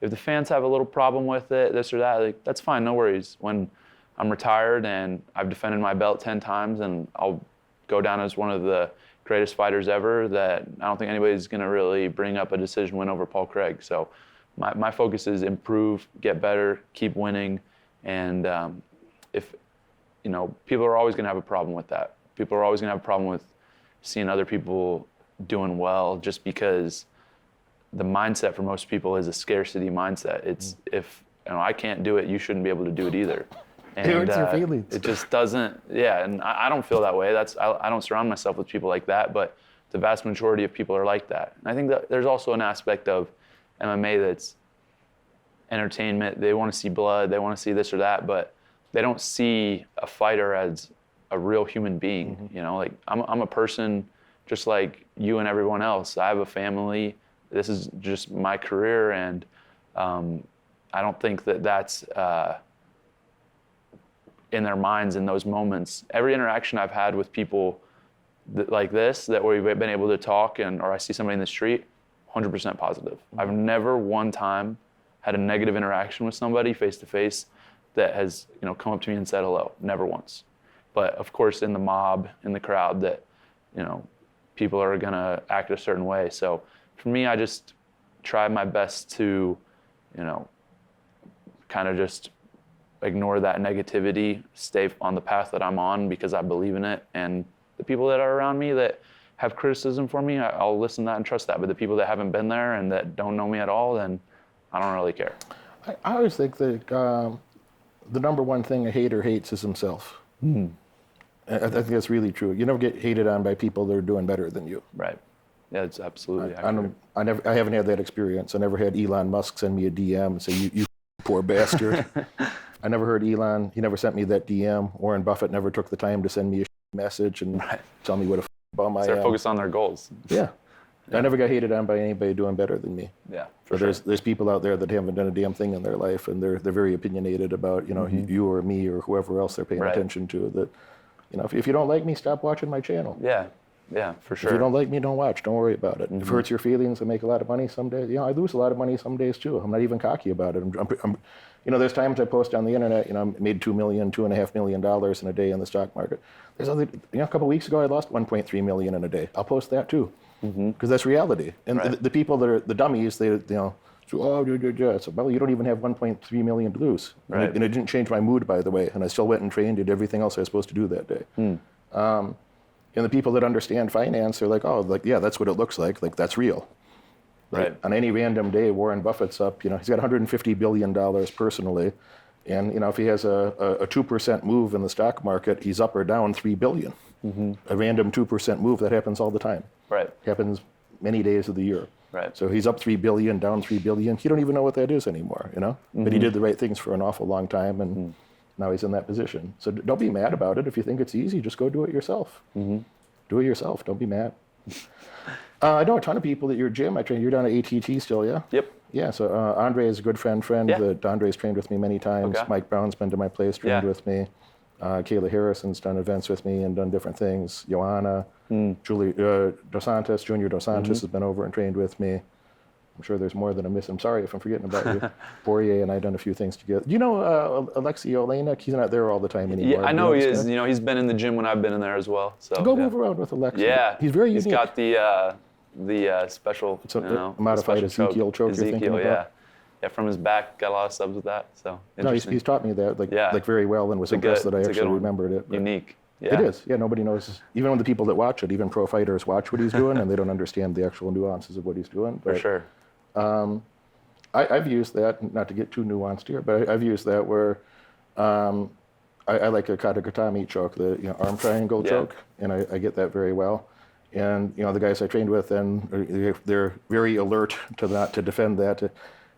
if the fans have a little problem with it, this or that, that's fine, no worries. When I'm retired and I've defended my belt 10 times and I'll go down as one of the greatest fighters ever, that I don't think anybody's going to really bring up a decision win over Paul Craig. So my focus is improve, get better, keep winning. And if people are always going to have a problem with that. People are always going to have a problem with seeing other people doing well, just because the mindset for most people is a scarcity mindset. It's if I can't do it, you shouldn't be able to do it either. And It hurts your feelings. it just doesn't. Yeah, and I don't feel that way. I don't surround myself with people like that, but the vast majority of people are like that. And I think that there's also an aspect of MMA that's entertainment. They want to see blood. They want to see this or that, but they don't see a fighter as a real human being. Like I'm a person just like you and everyone else. I have a family. This is just my career, and I don't think that's in their minds in those moments. Every interaction I've had with people like this, that we've been able to talk, or I see somebody in the street, 100% positive. I've never one time had a negative interaction with somebody face to face that has come up to me and said hello. Never once. But of course, in the mob, in the crowd, that people are gonna act a certain way. So for me, I just try my best to kind of just ignore that negativity, stay on the path that I'm on because I believe in it. And the people that are around me that have criticism for me, I'll listen to that and trust that. But the people that haven't been there and that don't know me at all, then I don't really care. I always think that the number one thing a hater hates is himself. I think that's really true. You never get hated on by people that are doing better than you. Right. Yeah, it's absolutely accurate. I haven't had that experience. I never had Elon Musk send me a DM and say, you poor bastard. I never heard Elon. He never sent me that DM. Warren Buffett never took the time to send me a message and tell me what a bum I am. They're focused on their goals. Yeah. I never got hated on by anybody doing better than me. Yeah, for sure. There's people out there that haven't done a damn thing in their life, and they're very opinionated about you or me or whoever else they're paying attention to. That if you don't like me, stop watching my channel. Yeah, for sure. If you don't like me, don't watch. Don't worry about it. If it hurts your feelings, I make a lot of money some days. I lose a lot of money some days too. I'm not even cocky about it. There's times I post on the internet. I made $2 million, $2.5 million in a day in the stock market. There's other. A couple of weeks ago, I lost $1.3 million in a day. I'll post that too, because that's reality. And the people that are the dummies, they so, well, you don't even have $1.3 million to lose. Right. And it didn't change my mood, by the way. And I still went and trained, did everything else I was supposed to do that day. And the people that understand finance are like, that's what it looks like. Like, that's real. Right. On any random day, Warren Buffett's up, he's got $150 billion personally. And, if he has a 2% move in the stock market, he's up or down $3 billion. A random 2% move, that happens all the time. Right. Happens many days of the year. Right. So he's up $3 billion, down $3 billion. He don't even know what that is anymore, But he did the right things for an awful long time, and now he's in that position. So don't be mad about it. If you think it's easy, just go do it yourself. Do it yourself. Don't be mad. I know a ton of people at your gym. I train. You're down at ATT still, yeah? Yep. Yeah, so Andre is a good friend Yeah. that Andre's trained with me many times. Okay. Mike Brown's been to my place, trained Yeah. with me. Kayla Harrison's done events with me and done different things. Joanna, Julie Dos Santos, Junior Dos Santos has been over and trained with me. I'm sure there's more than I'm missing. I'm sorry if I'm forgetting about you. Poirier and I done a few things together. Do you know Alexei Olenek? He's not there all the time anymore. Yeah, I know he this is. guy? You know, he's been in the gym when I've been in there as well. So Go yeah. move around with Alexei. Yeah, He's very unique. He's got the special, a modified the special Ezekiel choke you're thinking Ezekiel, about? yeah. Yeah, from his back, got a lot of subs with that. So No, interesting. he's taught me that like very well and was impressed that I it's a good actually one. remembered it. but- Unique. Yeah. It is. Yeah, nobody knows. Even when the people that watch it, even pro fighters watch what he's doing and they don't understand the actual nuances of what he's doing. For But sure. I've used that, not to get too nuanced here, but I've used that where I like a katagatami choke, the arm triangle Yeah. choke, and I get that very well. And the guys I trained with, then they're very alert to that, to defend that.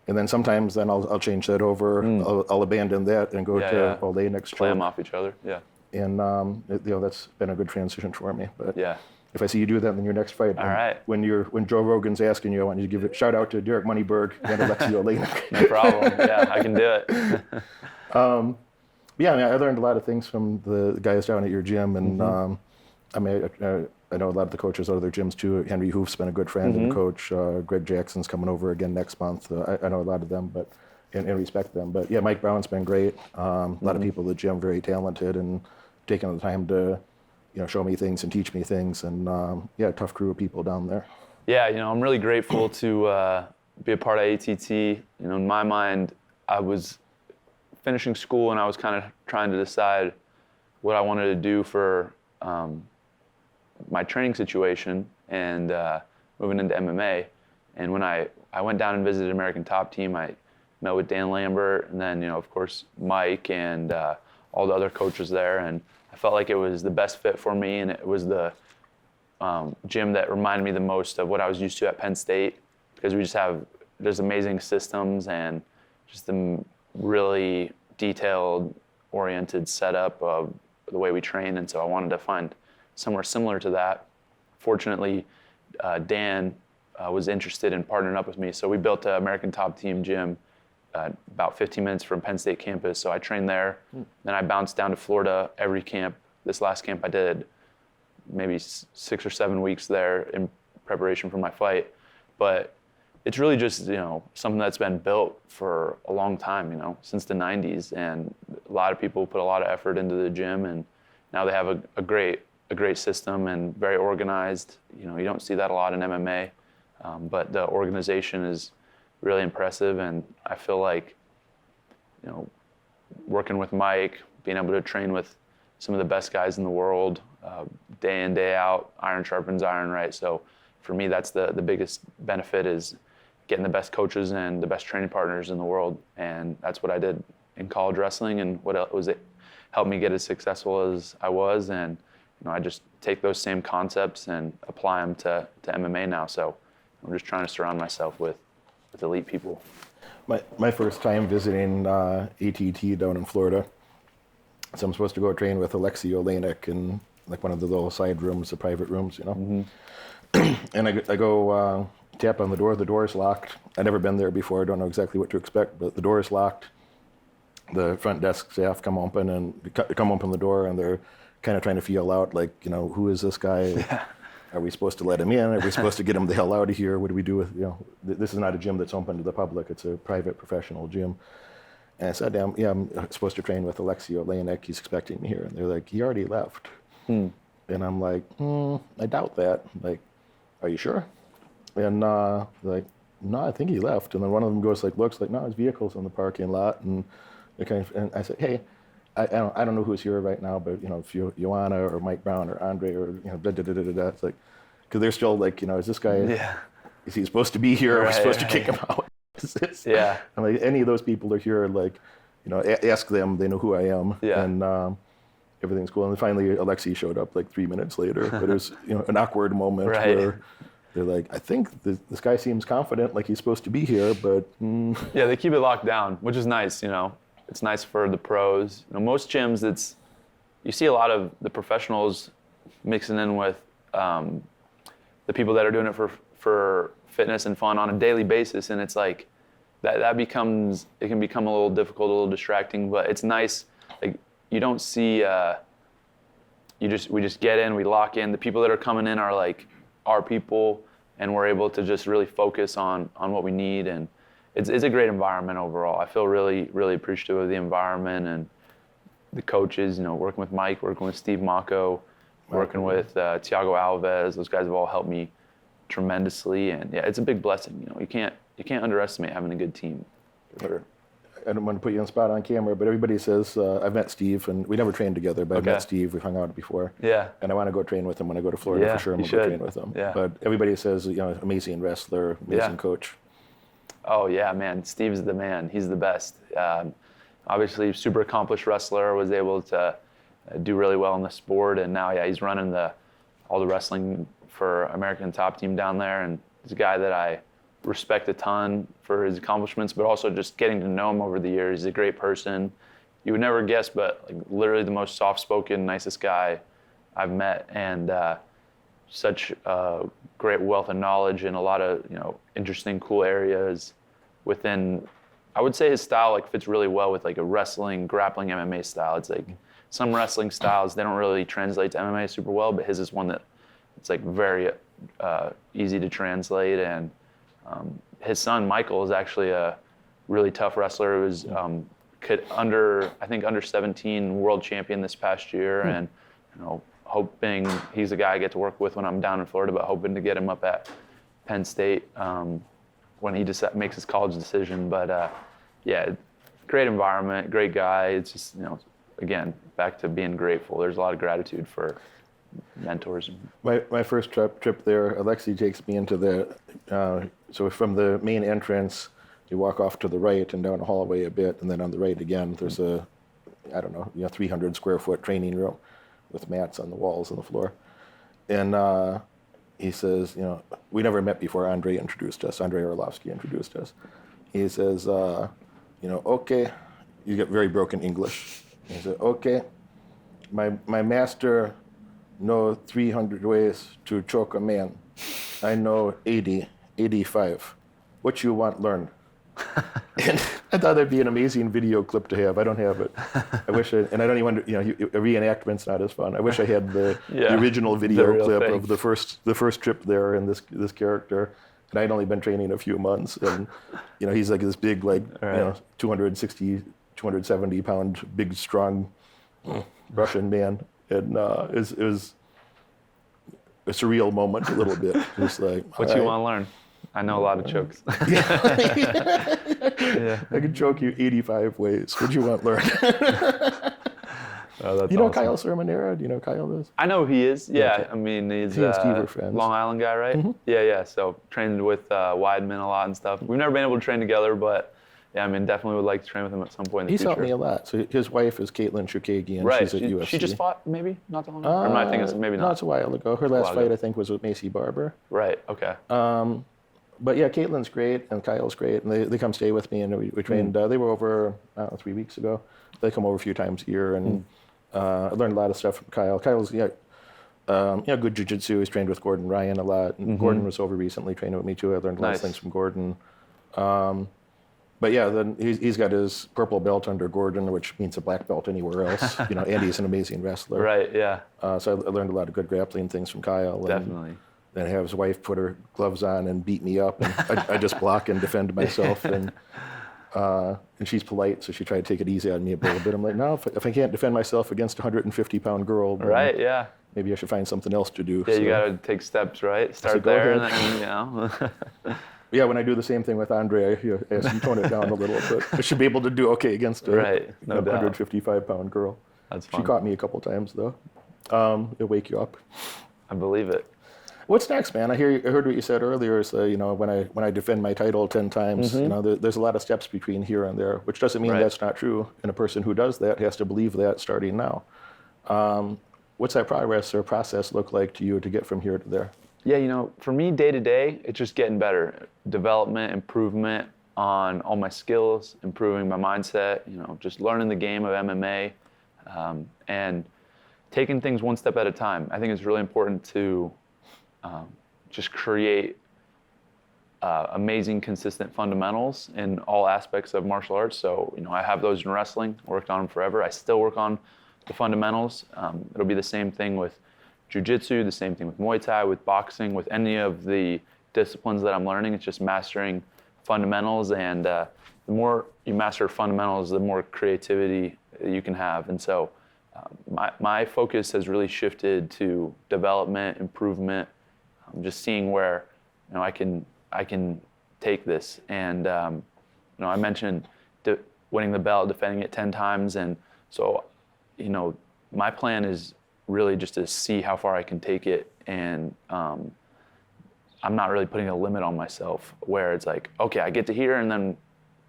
And then sometimes then I'll change that over. I'll abandon that and go to Olenek's Play them choke. off each other. Yeah. And that's been a good transition for me. But Yeah. if I see you do that in your next fight, All right. when Joe Rogan's asking you, I want you to give a shout out to Derek Moneyberg and Alexei Olenek. No problem. Yeah, I can do it. Yeah, I mean, I learned a lot of things from the guys down at your gym, and I mean, I know a lot of the coaches at other gyms too. Henry Hoof's been a good friend and coach. Greg Jackson's coming over again next month. I know a lot of them, but and respect them. But yeah, Mike Brown's been great. A lot of people at the gym, very talented, and taking the time to show me things and teach me things. And yeah, tough crew of people down there. Yeah, I'm really grateful to be a part of ATT. In my mind, I was finishing school and I was kind of trying to decide what I wanted to do for my training situation and moving into MMA. And when I went down and visited American Top Team, I met with Dan Lambert and then, of course, Mike and all the other coaches there. And I felt like it was the best fit for me, and it was the gym that reminded me the most of what I was used to at Penn State, because there's amazing systems and just the really detailed, oriented setup of the way we train. And so I wanted to find somewhere similar to that. Fortunately, Dan was interested in partnering up with me. So we built an American Top Team gym about 15 minutes from Penn State campus. So I trained there. Then I bounced down to Florida every camp. This last camp I did maybe 6 or 7 weeks there in preparation for my fight. But it's really just, something that's been built for a long time, since the 90s. And a lot of people put a lot of effort into the gym, and now they have a great system and very organized. You don't see that a lot in MMA, but the organization is really impressive. And I feel like, working with Mike, being able to train with some of the best guys in the world, day in, day out, iron sharpens iron, right? So for me, that's the biggest benefit, is getting the best coaches and the best training partners in the world. And that's what I did in college wrestling, and it helped me get as successful as I was. And I just take those same concepts and apply them to MMA now. So I'm just trying to surround myself with elite people. My first time visiting ATT down in Florida, so I'm supposed to go train with Alexei Olenek in like one of the little side rooms, the private rooms, And I go tap on the door. The door is locked. I've never been there before. I don't know exactly what to expect, but the door is locked. The front desk staff come open the door, and they're kind of trying to feel out, like, who is this guy? Yeah. Are we supposed to let him in? Are we supposed to get him the hell out of here? What do we do with, this is not a gym that's open to the public. It's a private professional gym. And I said, yeah, I'm supposed to train with Alexei Olenek. He's expecting me here. And they're like, he already left. And I'm like, I doubt that. Like, are you sure? And they're like, no, I think he left. And then one of them goes, looks like, no, his vehicle's in the parking lot. And and I said, hey, I don't know who's here right now, but if Joanna or Mike Brown or Andre or it's like, because they're still like, is this guy? Yeah. Is he supposed to be here? Are we supposed to kick him out? Yeah. I'm like, any of those people are here, like, ask them. They know who I am. Yeah. And everything's cool. And then finally, Alexei showed up like 3 minutes later. But it was, an awkward moment where they're like, I think this guy seems confident, like he's supposed to be here, but. Yeah, they keep it locked down, which is nice. It's nice for the pros. Most gyms, you see a lot of the professionals mixing in with the people that are doing it for fitness and fun on a daily basis, and it's like it can become a little difficult, a little distracting, but it's nice. Like you don't see we just get in, we lock in. The people that are coming in are like our people, and we're able to just really focus on what we need, and it's a great environment overall. I feel really, really appreciative of the environment and the coaches, working with Mike, working with Steve Mocco, working with Thiago Alves. Those guys have all helped me tremendously, and yeah, it's a big blessing. You can't underestimate having a good team. Sure. I don't want to put you on the spot on camera, but everybody says, I've met Steve, and we never trained together, but I've met Steve, we've hung out before. Yeah. And I want to go train with him when I go to Florida for sure. I'm going to go train with him. Yeah. But everybody says, amazing wrestler, amazing coach. Oh yeah, man, Steve's the man. He's the best. Obviously, super accomplished wrestler, was able to do really well in the sport, and now, he's running all the wrestling for American Top Team down there, and he's a guy that I respect a ton for his accomplishments, but also just getting to know him over the years. He's a great person. You would never guess, but like literally the most soft-spoken, nicest guy I've met, and such a great wealth of knowledge in a lot of interesting, cool areas within. I would say his style fits really well with like a wrestling, grappling MMA style. It's like some wrestling styles, they don't really translate to MMA super well, but his is one that it's like very easy to translate. And his son Michael is actually a really tough wrestler. He was under 17 world champion this past year, and hoping he's a guy I get to work with when I'm down in Florida, but hoping to get him up at Penn State when he makes his college decision. But great environment, great guy. It's just again, back to being grateful. There's a lot of gratitude for mentors. My first trip there, Alexi takes me into so from the main entrance, you walk off to the right and down a hallway a bit, and then on the right again, there's a 300 square foot training room with mats on the walls and the floor. And he says, we never met before. Andre Orlovsky introduced us. He says, okay, you get very broken English. He said, okay, my master know 300 ways to choke a man. I know 85. What you want, learn. And I thought that'd be an amazing video clip to have. I don't have it. I wish, and I don't even, a reenactment's not as fun. I wish I had the original video clip of the first trip there and this character. And I'd only been training a few months, and he's like this big, 260, 270 pound, big, strong Russian man, and it was a surreal moment a little bit. Just like, what you want to learn? I know a lot of chokes. I can choke you 85 ways. What you want to learn? That's awesome. awesome. Kyle Sermonera? Do you know Kyle is? I know who he is. Yeah, Okay. I mean he's He and Steve are friends. Long Island guy, right? Mm-hmm. Yeah. So trained with Weidman a lot and stuff. We've never been able to train together, but yeah, I mean definitely would like to train with him at some point in the He's future. helped me a lot. So his wife is Caitlin Chukagian. Right. She's at UFC. She just fought maybe not that long ago. Or am I thinking it's maybe No, not? it's a while ago. Her last while fight, ago. I think, was with Macy Barber. Right. Okay. But yeah, Caitlin's great and Kyle's great, and they come stay with me, and we trained. They were over 3 weeks ago. They come over a few times a year, and I learned a lot of stuff from Kyle. Kyle's good jiu-jitsu. He's trained with Gordon Ryan a lot, and Gordon was over recently training with me too. I learned a lot of things from Gordon. But yeah, then he's got his purple belt under Gordon, which means a black belt anywhere else. And he's an amazing wrestler. Right. Yeah. So I learned a lot of good grappling things from Kyle. Definitely. Then I have his wife put her gloves on and beat me up, and I just block and defend myself. And she's polite, so she tried to take it easy on me a little bit. I'm like, no, if I can't defend myself against a 150-pound girl, then Right. Yeah. maybe I should find something else to do. Yeah. You got to take steps, right? Start go there, and ahead. then Yeah, when I do the same thing with Andre, I ask him to tone it down a little bit. I should be able to do okay against a Right, no doubt. 155-pound girl. That's fun. She caught me a couple times, though. It'll wake you up. I believe it. What's next, man? I heard what you said earlier. Is when I defend my title 10 times, there's a lot of steps between here and there, which doesn't mean that's not true. And a person who does that has to believe that starting now. What's that progress or process look like to you to get from here to there? Yeah, for me, day to day, it's just getting better. Development, improvement on all my skills, improving my mindset, just learning the game of MMA, and taking things one step at a time. I think it's really important to just create amazing, consistent fundamentals in all aspects of martial arts. So, I have those in wrestling, worked on them forever. I still work on the fundamentals. It'll be the same thing with jiu-jitsu, the same thing with Muay Thai, with boxing, with any of the disciplines that I'm learning. It's just mastering fundamentals, and the more you master fundamentals, the more creativity you can have. And so my focus has really shifted to development, improvement, just seeing where I can take this. And I mentioned winning the belt, defending it 10 times, and so my plan is really just to see how far I can take it, and I'm not really putting a limit on myself where it's like, okay, I get to here and then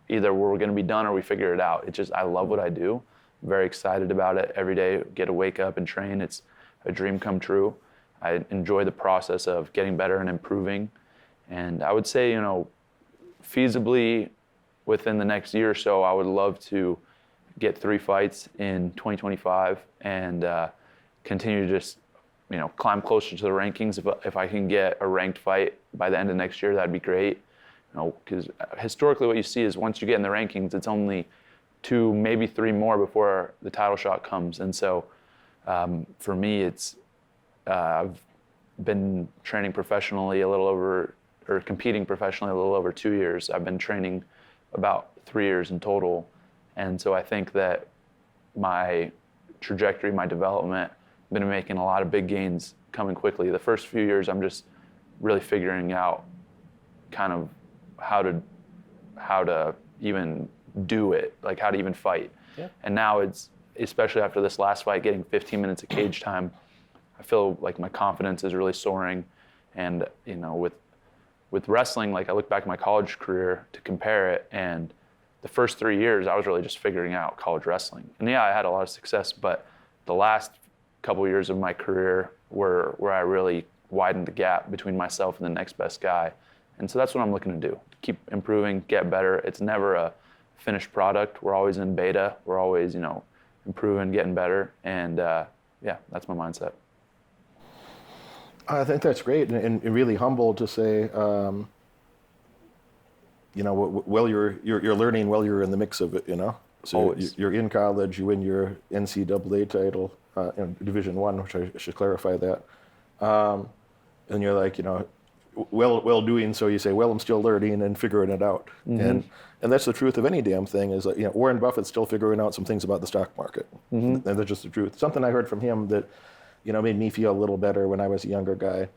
either we're going to be done or we figure it out. It's just, I love what I do. I'm very excited about it every day. Get to wake up and train. It's a dream come true. I enjoy the process of getting better and improving. And I would say, feasibly within the next year or so, I would love to get 3 fights in 2025 and continue to just climb closer to the rankings. If I can get a ranked fight by the end of next year, that'd be great. Because historically what you see is once you get in the rankings, it's only 2, maybe 3 more before the title shot comes. And so for me, it's I've been training professionally competing professionally a little over 2 years. I've been training about 3 years in total. And so I think that my trajectory, my development, been making a lot of big gains coming quickly. The first few years, I'm just really figuring out kind of how to even do it, like how to even fight. Yeah. And now it's, especially after this last fight, getting 15 minutes of cage time, I feel like my confidence is really soaring. And with wrestling, like I look back at my college career to compare it, and the first 3 years I was really just figuring out college wrestling. And yeah, I had a lot of success, but the last couple of years of my career were where I really widened the gap between myself and the next best guy. And so that's what I'm looking to do. Keep improving, get better. It's never a finished product. We're always in beta. We're always, improving, getting better. And that's my mindset. I think that's great, and really humble to say, while you're learning while you're in the mix of it, So Always. You're in college, you win your NCAA title, Division I, which I should clarify that. And you're like, well doing so, you say, well, I'm still learning and figuring it out. Mm-hmm. And that's the truth of any damn thing is that, Warren Buffett's still figuring out some things about the stock market. Mm-hmm. And that's just the truth. Something I heard from him that, made me feel a little better when I was a younger guy.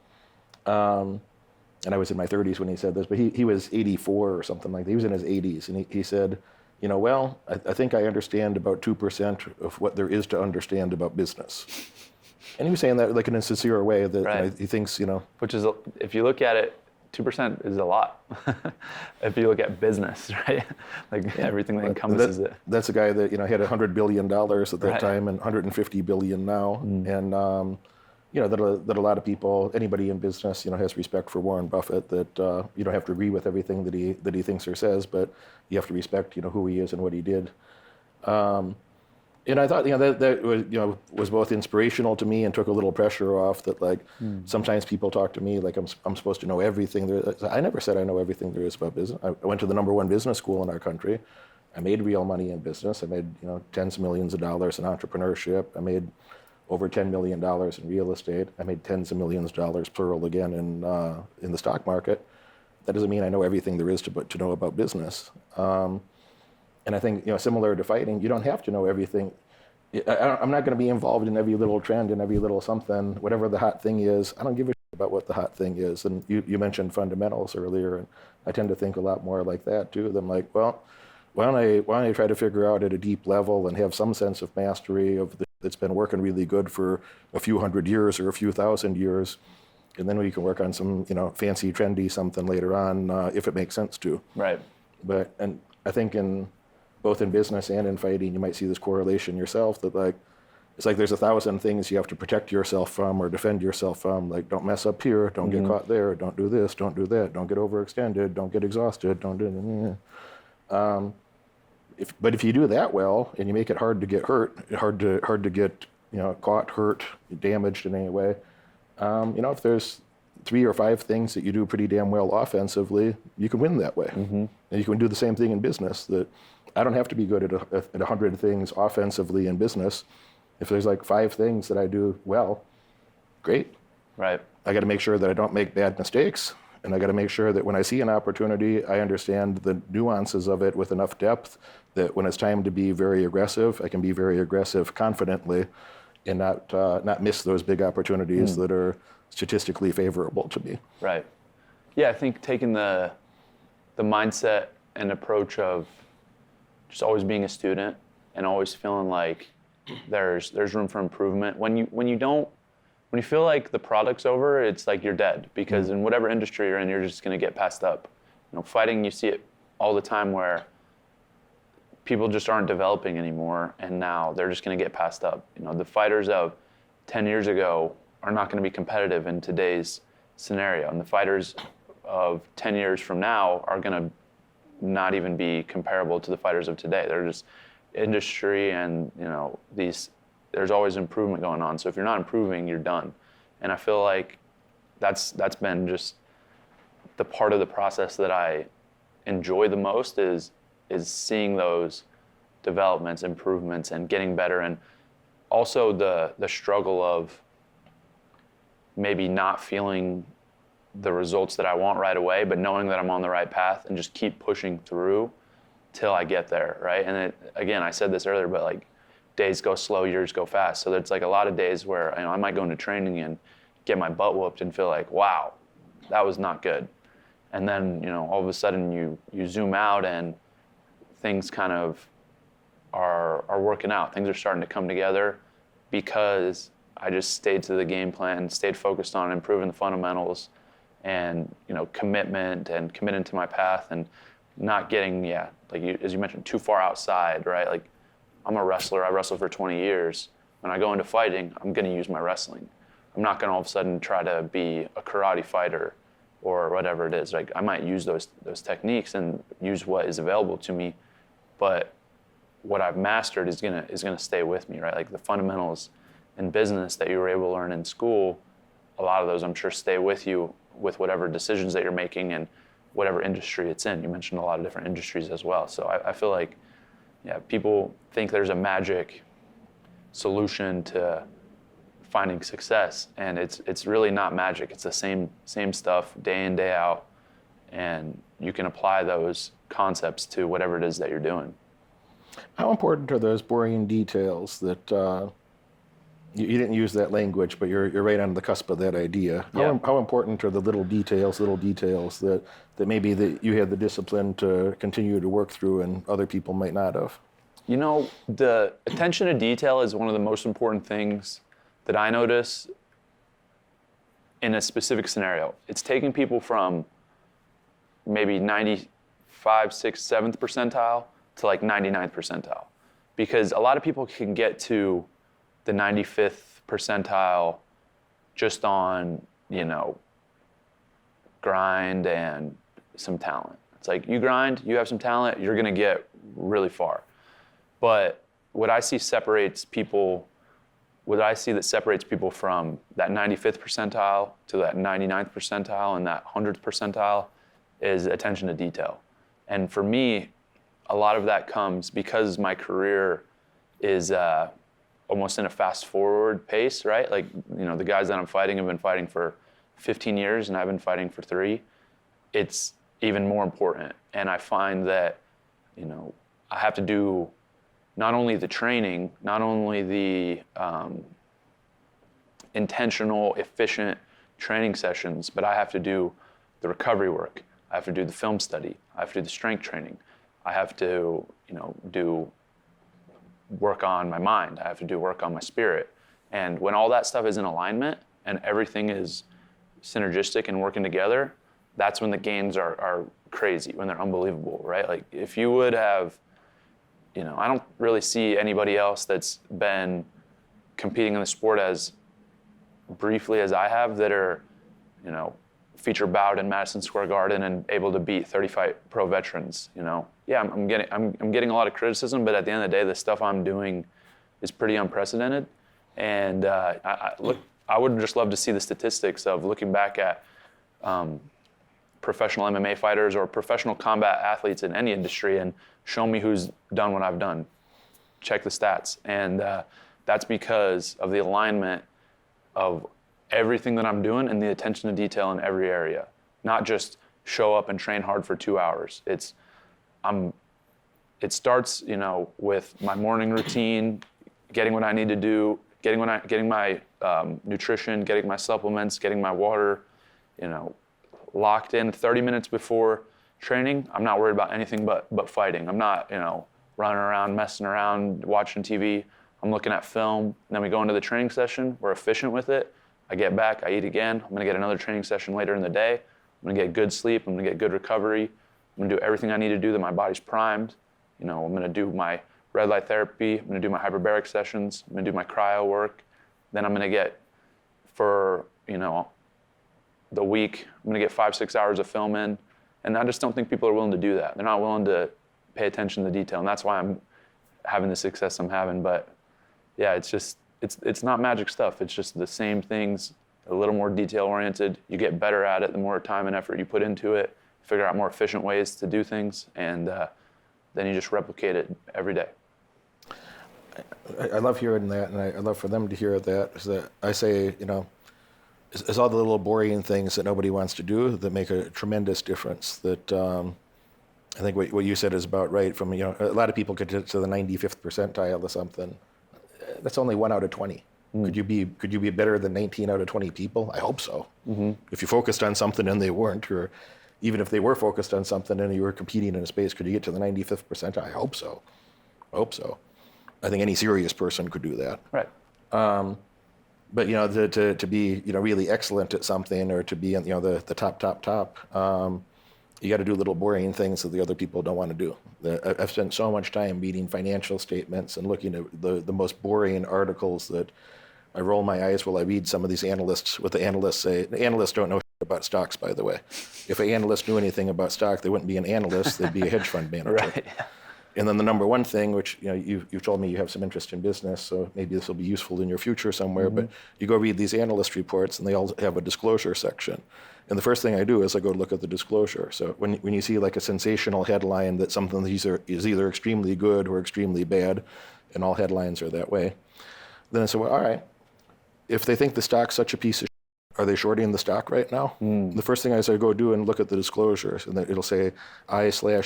And I was in my 30s when he said this, but he was 84 or something like that. He was in his 80s, and he said, I think I understand about 2% of what there is to understand about business. And he was saying that like in a sincere way that right. He thinks, Which is, if you look at it, 2% is a lot. If you look at business, right? Like everything that encompasses it. That's a guy that, had $100 billion at that right. time and $150 billion now. And, that a lot of people, anybody in business, has respect for Warren Buffett, that you don't have to agree with everything that he thinks or says, but you have to respect, who he is and what he did. And I thought, that was both inspirational to me and took a little pressure off that, like, sometimes people talk to me like I'm supposed to know everything there is. I never said I know everything there is about business. I went to the #1 business school in our country. I made real money in business. I made, tens of millions of dollars in entrepreneurship. I made over $10 million in real estate. I made tens of millions of dollars, plural again, in the stock market. That doesn't mean I know everything there is to know about business. And I think, similar to fighting, you don't have to know everything. I'm not going to be involved in every little trend and every little something, whatever the hot thing is. I don't give a shit about what the hot thing is. And you mentioned fundamentals earlier, and I tend to think a lot more like that too. Than like, well, why don't I try to figure out at a deep level and have some sense of mastery of that's been working really good for a few hundred years or a few thousand years, and then we can work on some, fancy, trendy something later on if it makes sense to. Right. And I think both in business and in fighting, you might see this correlation yourself that like, it's like there's 1,000 things you have to protect yourself from or defend yourself from. Like, don't mess up here, don't get caught there, don't do this, don't do that, don't get overextended, don't get exhausted, don't do But if you do that well and you make it hard to get hurt, hard to get caught, hurt, damaged in any way, if there's 3 or 5 things that you do pretty damn well offensively, you can win that way. And you can do the same thing in business. That I don't have to be good at 100 things offensively in business. If there's like 5 things that I do well, great. Right. I got to make sure that I don't make bad mistakes, and I got to make sure that when I see an opportunity, I understand the nuances of it with enough depth that when it's time to be very aggressive, I can be very aggressive confidently and not miss those big opportunities that are statistically favorable to me. Right. Yeah, I think taking the mindset and approach of just always being a student and always feeling like there's room for improvement. When you feel like the product's over, it's like you're dead, because in whatever industry you're in, you're just going to get passed up. Fighting, you see it all the time where people just aren't developing anymore, and now they're just going to get passed up. The fighters of 10 years ago are not going to be competitive in today's scenario, and the fighters of 10 years from now are going to not even be comparable to the fighters of today. They're just industry, and there's always improvement going on. So if you're not improving, you're done. And I feel like that's been just the part of the process that I enjoy the most is seeing those developments, improvements, and getting better. And also the struggle of maybe not feeling the results that I want right away, but knowing that I'm on the right path and just keep pushing through till I get there, right? And again, I said this earlier, but like days go slow, years go fast. So there's like a lot of days where I might go into training and get my butt whooped and feel like, wow, that was not good. And then, all of a sudden you zoom out and things kind of are working out. Things are starting to come together because I just stayed to the game plan, stayed focused on improving the fundamentals and, commitment and committing to my path and not getting, as you mentioned, too far outside, right? Like, I'm a wrestler. I wrestled for 20 years. When I go into fighting, I'm going to use my wrestling. I'm not going to all of a sudden try to be a karate fighter or whatever it is. Like, I might use those techniques and use what is available to me, but what I've mastered is gonna stay with me, right? Like the fundamentals in business that you were able to learn in school, a lot of those I'm sure stay with you with whatever decisions that you're making and whatever industry it's in. You mentioned a lot of different industries as well. So I feel like, people think there's a magic solution to finding success, and it's really not magic. It's the same stuff day in, day out, and you can apply those concepts to whatever it is that you're doing. How important are those boring details that you didn't use that language, but you're right on the cusp of that idea. How important are the little details that maybe that you had the discipline to continue to work through and other people might not have? The attention to detail is one of the most important things that I notice in a specific scenario. It's taking people from maybe 95, 6th, 7th percentile to like 99th percentile. Because a lot of people can get to the 95th percentile just on, grind and some talent. It's like you grind, you have some talent, you're gonna get really far. But what I see that separates people from that 95th percentile to that 99th percentile and that 100th percentile is attention to detail. And for me, a lot of that comes because my career is almost in a fast forward pace, right? Like, the guys that I'm fighting have been fighting for 15 years and I've been fighting for 3. It's even more important. And I find that, I have to do not only the training, not only the intentional, efficient training sessions, but I have to do the recovery work. I have to do the film study. I have to do the strength training. I have to, do work on my mind. I have to do work on my spirit. And when all that stuff is in alignment and everything is synergistic and working together, that's when the gains are crazy, when they're unbelievable, right? Like if you would have, I don't really see anybody else that's been competing in the sport as briefly as I have that are, feature bout in Madison Square Garden and able to beat 35 pro veterans, Yeah, I'm getting a lot of criticism, but at the end of the day, the stuff I'm doing is pretty unprecedented. And I would just love to see the statistics of looking back at professional MMA fighters or professional combat athletes in any industry and show me who's done what I've done. Check the stats. And that's because of the alignment of everything that I'm doing and the attention to detail in every area. Not just show up and train hard for 2 hours. It starts, with my morning routine, getting what I need to do, getting my nutrition, getting my supplements, getting my water, locked in 30 minutes before training. I'm not worried about anything but fighting. I'm not, running around, messing around, watching TV. I'm looking at film. And then we go into the training session. We're efficient with it. I get back, I eat again. I'm gonna get another training session later in the day. I'm gonna get good sleep. I'm gonna get good recovery. I'm gonna do everything I need to do that my body's primed. I'm gonna do my red light therapy. I'm gonna do my hyperbaric sessions. I'm gonna do my cryo work. Then I'm gonna get, for the week, I'm gonna get 5-6 hours of film in. And I just don't think people are willing to do that. They're not willing to pay attention to the detail. And that's why I'm having the success I'm having. But yeah, it's not magic stuff. It's just the same things, a little more detail oriented. You get better at it the more time and effort you put into it, figure out more efficient ways to do things, and then you just replicate it every day. I love hearing that, and I love for them to hear that. Is that I say, it's all the little boring things that nobody wants to do that make a tremendous difference. That I think what you said is about right. From a lot of people get to the 95th percentile or something. That's only 1 out of 20. Could you be better than 19 out of 20 people? I hope so. Mm-hmm. If you focused on something and they weren't, or even if they were focused on something and you were competing in a space, could you get to the 95th percentile? I hope so. I think any serious person could do that. Right. But to be really excellent at something, or to be in the top, you got to do little boring things that the other people don't want to do. I've spent so much time reading financial statements and looking at the most boring articles that I roll my eyes while I read some of these analysts. What the analysts say. The analysts don't know about stocks, by the way. If an analyst knew anything about stock, they wouldn't be an analyst. They'd be a hedge fund manager. Right. And then the number one thing, which you've told me you have some interest in business, so maybe this will be useful in your future somewhere. Mm-hmm. But you go read these analyst reports, and they all have a disclosure section. And the first thing I do is I go look at the disclosure. So when you see like a sensational headline that something is either extremely good or extremely bad, and all headlines are that way, then I say, well, all right, if they think the stock's such a piece of shit, are they shorting the stock right now? The first thing I say, go do and look at the disclosures, and then it'll say,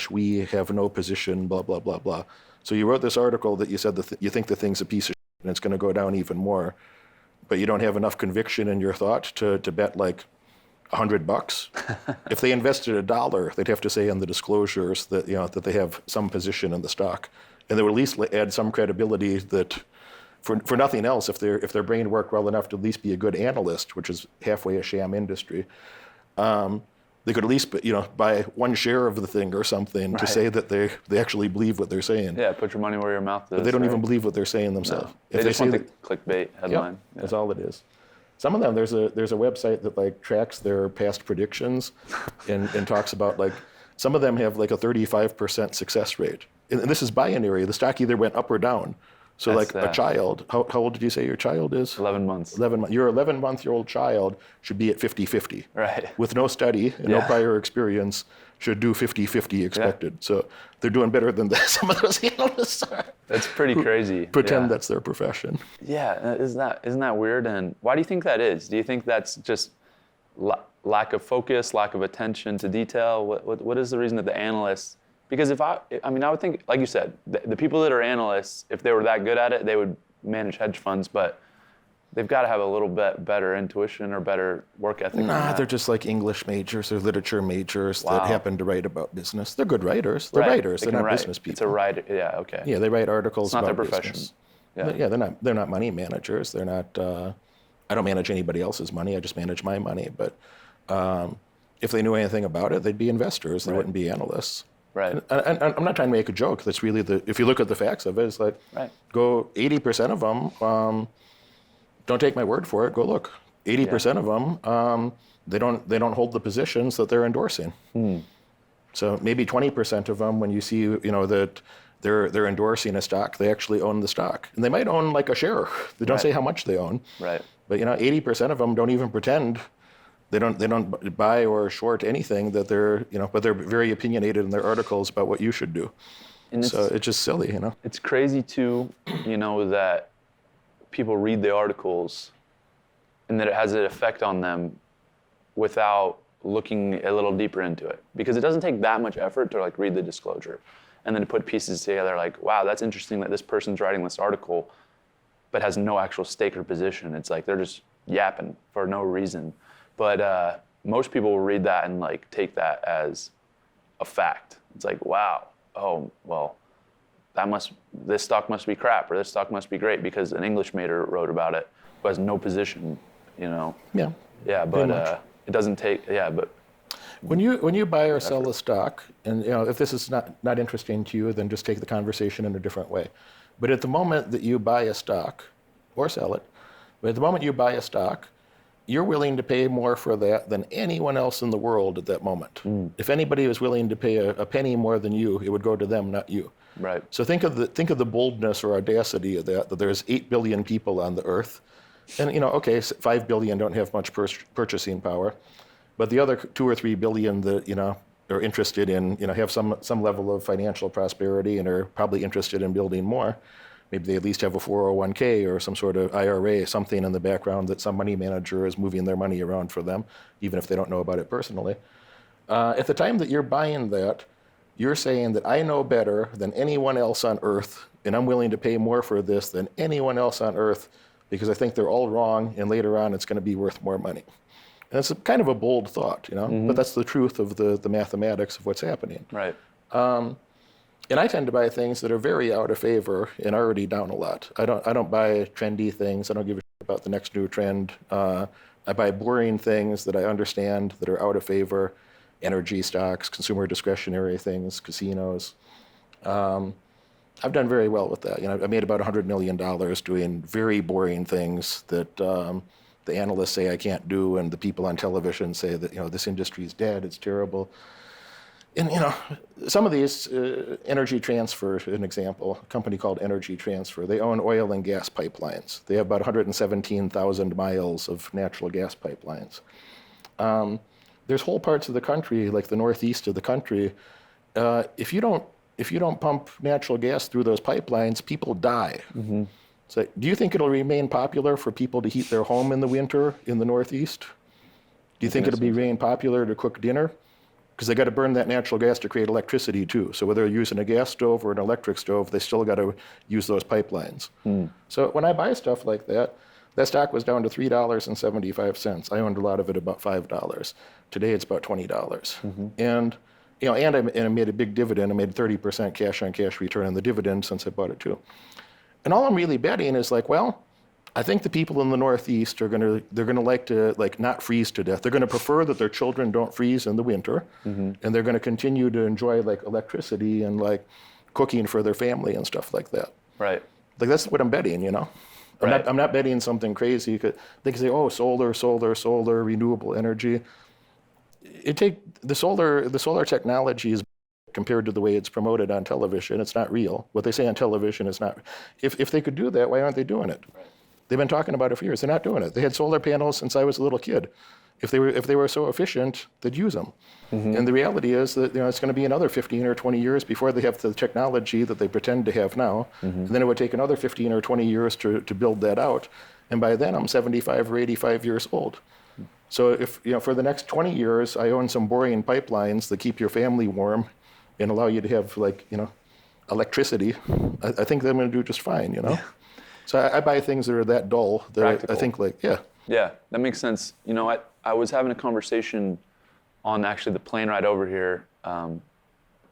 we have no position, blah, blah, blah, blah. So you wrote this article that you said you think the thing's a piece of shit and it's going to go down even more, but you don't have enough conviction in your thought to bet like $100. If they invested $1, they'd have to say in the disclosures that that they have some position in the stock, and they would at least add some credibility that, for nothing else, if their brain worked well enough to at least be a good analyst, which is halfway a sham industry, they could at least buy one share of the thing or something to say that they actually believe what they're saying. Yeah, put your money where your mouth is. But they don't even believe what they're saying themselves. No. They just want the clickbait headline. Yep, that's all it is. Some of them, there's a website that like tracks their past predictions and talks about like, some of them have like a 35% success rate. And this is binary. The stock either went up or down. So That's like a child, how old did you say your child is? 11 months. 11 months. Your 11-month-old child should be at 50-50. Right. With no study and no prior experience, should do 50-50 expected. Yeah. So they're doing better than some of those analysts are. That's pretty crazy. Pretend that's their profession. Yeah, isn't that weird? And why do you think that is? Do you think that's just lack of focus, lack of attention to detail? What is the reason that the analysts? Because I would think, like you said, the people that are analysts, if they were that good at it, they would manage hedge funds, but they've got to have a little bit better intuition or better work ethic. Nah, they're just like English majors or literature majors that happen to write about business. They're good writers. They're writers. They're not business people. It's a writer. Yeah, okay. Yeah, they write articles about business. It's not their profession. Yeah, they're not money managers. They're not. I don't manage anybody else's money. I just manage my money. But if they knew anything about it, they'd be investors. They wouldn't be analysts. Right. And I'm not trying to make a joke. That's really if you look at the facts of it, it's like, go 80% of them, don't take my word for it, go look. 80% of them, they don't hold the positions that they're endorsing. So maybe 20% of them, when you see, that they're endorsing a stock, they actually own the stock. And they might own like a share. They don't say how much they own. Right. But 80% of them don't even pretend They don't buy or short anything that but they're very opinionated in their articles about what you should do. And So it's just silly, It's crazy too, that people read the articles and that it has an effect on them without looking a little deeper into it. Because it doesn't take that much effort to like read the disclosure and then to put pieces together like, wow, that's interesting that this person's writing this article but has no actual stake or position. It's like they're just yapping for no reason. But most people will read that and like take that as a fact. It's like, wow, oh, well, this stock must be crap or this stock must be great because an English major wrote about it who has no position, Yeah. Yeah, but it doesn't take, but. When you buy or sell a stock, and if this is not interesting to you, then just take the conversation in a different way. But at the moment that you buy a stock or sell it, but at the moment you buy a stock, you're willing to pay more for that than anyone else in the world at that moment. If anybody was willing to pay a penny more than you, it would go to them, not you. Right. So think of the boldness or audacity of that there's 8 billion people on the earth. And, 5 billion don't have much purchasing power. But the other 2 or 3 billion that, are interested in, have some level of financial prosperity and are probably interested in building more. Maybe they at least have a 401k or some sort of IRA, something in the background that some money manager is moving their money around for them, even if they don't know about it personally. At the time that you're buying that, you're saying that I know better than anyone else on earth, and I'm willing to pay more for this than anyone else on earth because I think they're all wrong, and later on it's going to be worth more money. And it's kind of a bold thought, but that's the truth of the mathematics of what's happening. Right. And I tend to buy things that are very out of favor and already down a lot. I don't buy trendy things. I don't give a shit about the next new trend. I buy boring things that I understand that are out of favor. Energy stocks, consumer discretionary things, casinos. I've done very well with that. I made about $100 million doing very boring things that the analysts say I can't do, and the people on television say that this industry is dead, it's terrible. And some of these, Energy Transfer, an example, a company called Energy Transfer, they own oil and gas pipelines. They have about 117,000 miles of natural gas pipelines. There's whole parts of the country, like the northeast of the country, if you don't pump natural gas through those pipelines, people die. Mm-hmm. So do you think it'll remain popular for people to heat their home in the winter in the Northeast? Do you think it'll remain popular to cook dinner? Because they got to burn that natural gas to create electricity too. So whether they're using a gas stove or an electric stove, they still got to use those pipelines. So when I buy stuff like that, that stock was down to $3.75. I owned a lot of it about $5. Today it's about $20. Mm-hmm. And I made a big dividend. I made 30% cash on cash return on the dividend since I bought it too. And all I'm really betting is I think the people in the Northeast they're gonna like to not freeze to death. They're gonna prefer that their children don't freeze in the winter, mm-hmm. and they're gonna continue to enjoy electricity and cooking for their family and stuff like that. Right. That's what I'm betting. I'm not betting something crazy. They can say, oh, solar, renewable energy. The solar technology is compared to the way it's promoted on television. It's not real. What they say on television is not. If they could do that, why aren't they doing it? Right. They've been talking about it for years. They're not doing it. They had solar panels since I was a little kid. If they were so efficient, they'd use them. Mm-hmm. And the reality is that it's going to be another 15 or 20 years before they have the technology that they pretend to have now. Mm-hmm. And then it would take another 15 or 20 years to build that out. And by then I'm 75 or 85 years old. So if for the next 20 years I own some boring pipelines that keep your family warm and allow you to have electricity, I think I'm going to do just fine. Yeah. So I buy things that are that dull that I think yeah. Yeah, that makes sense. I was having a conversation on actually the plane ride over here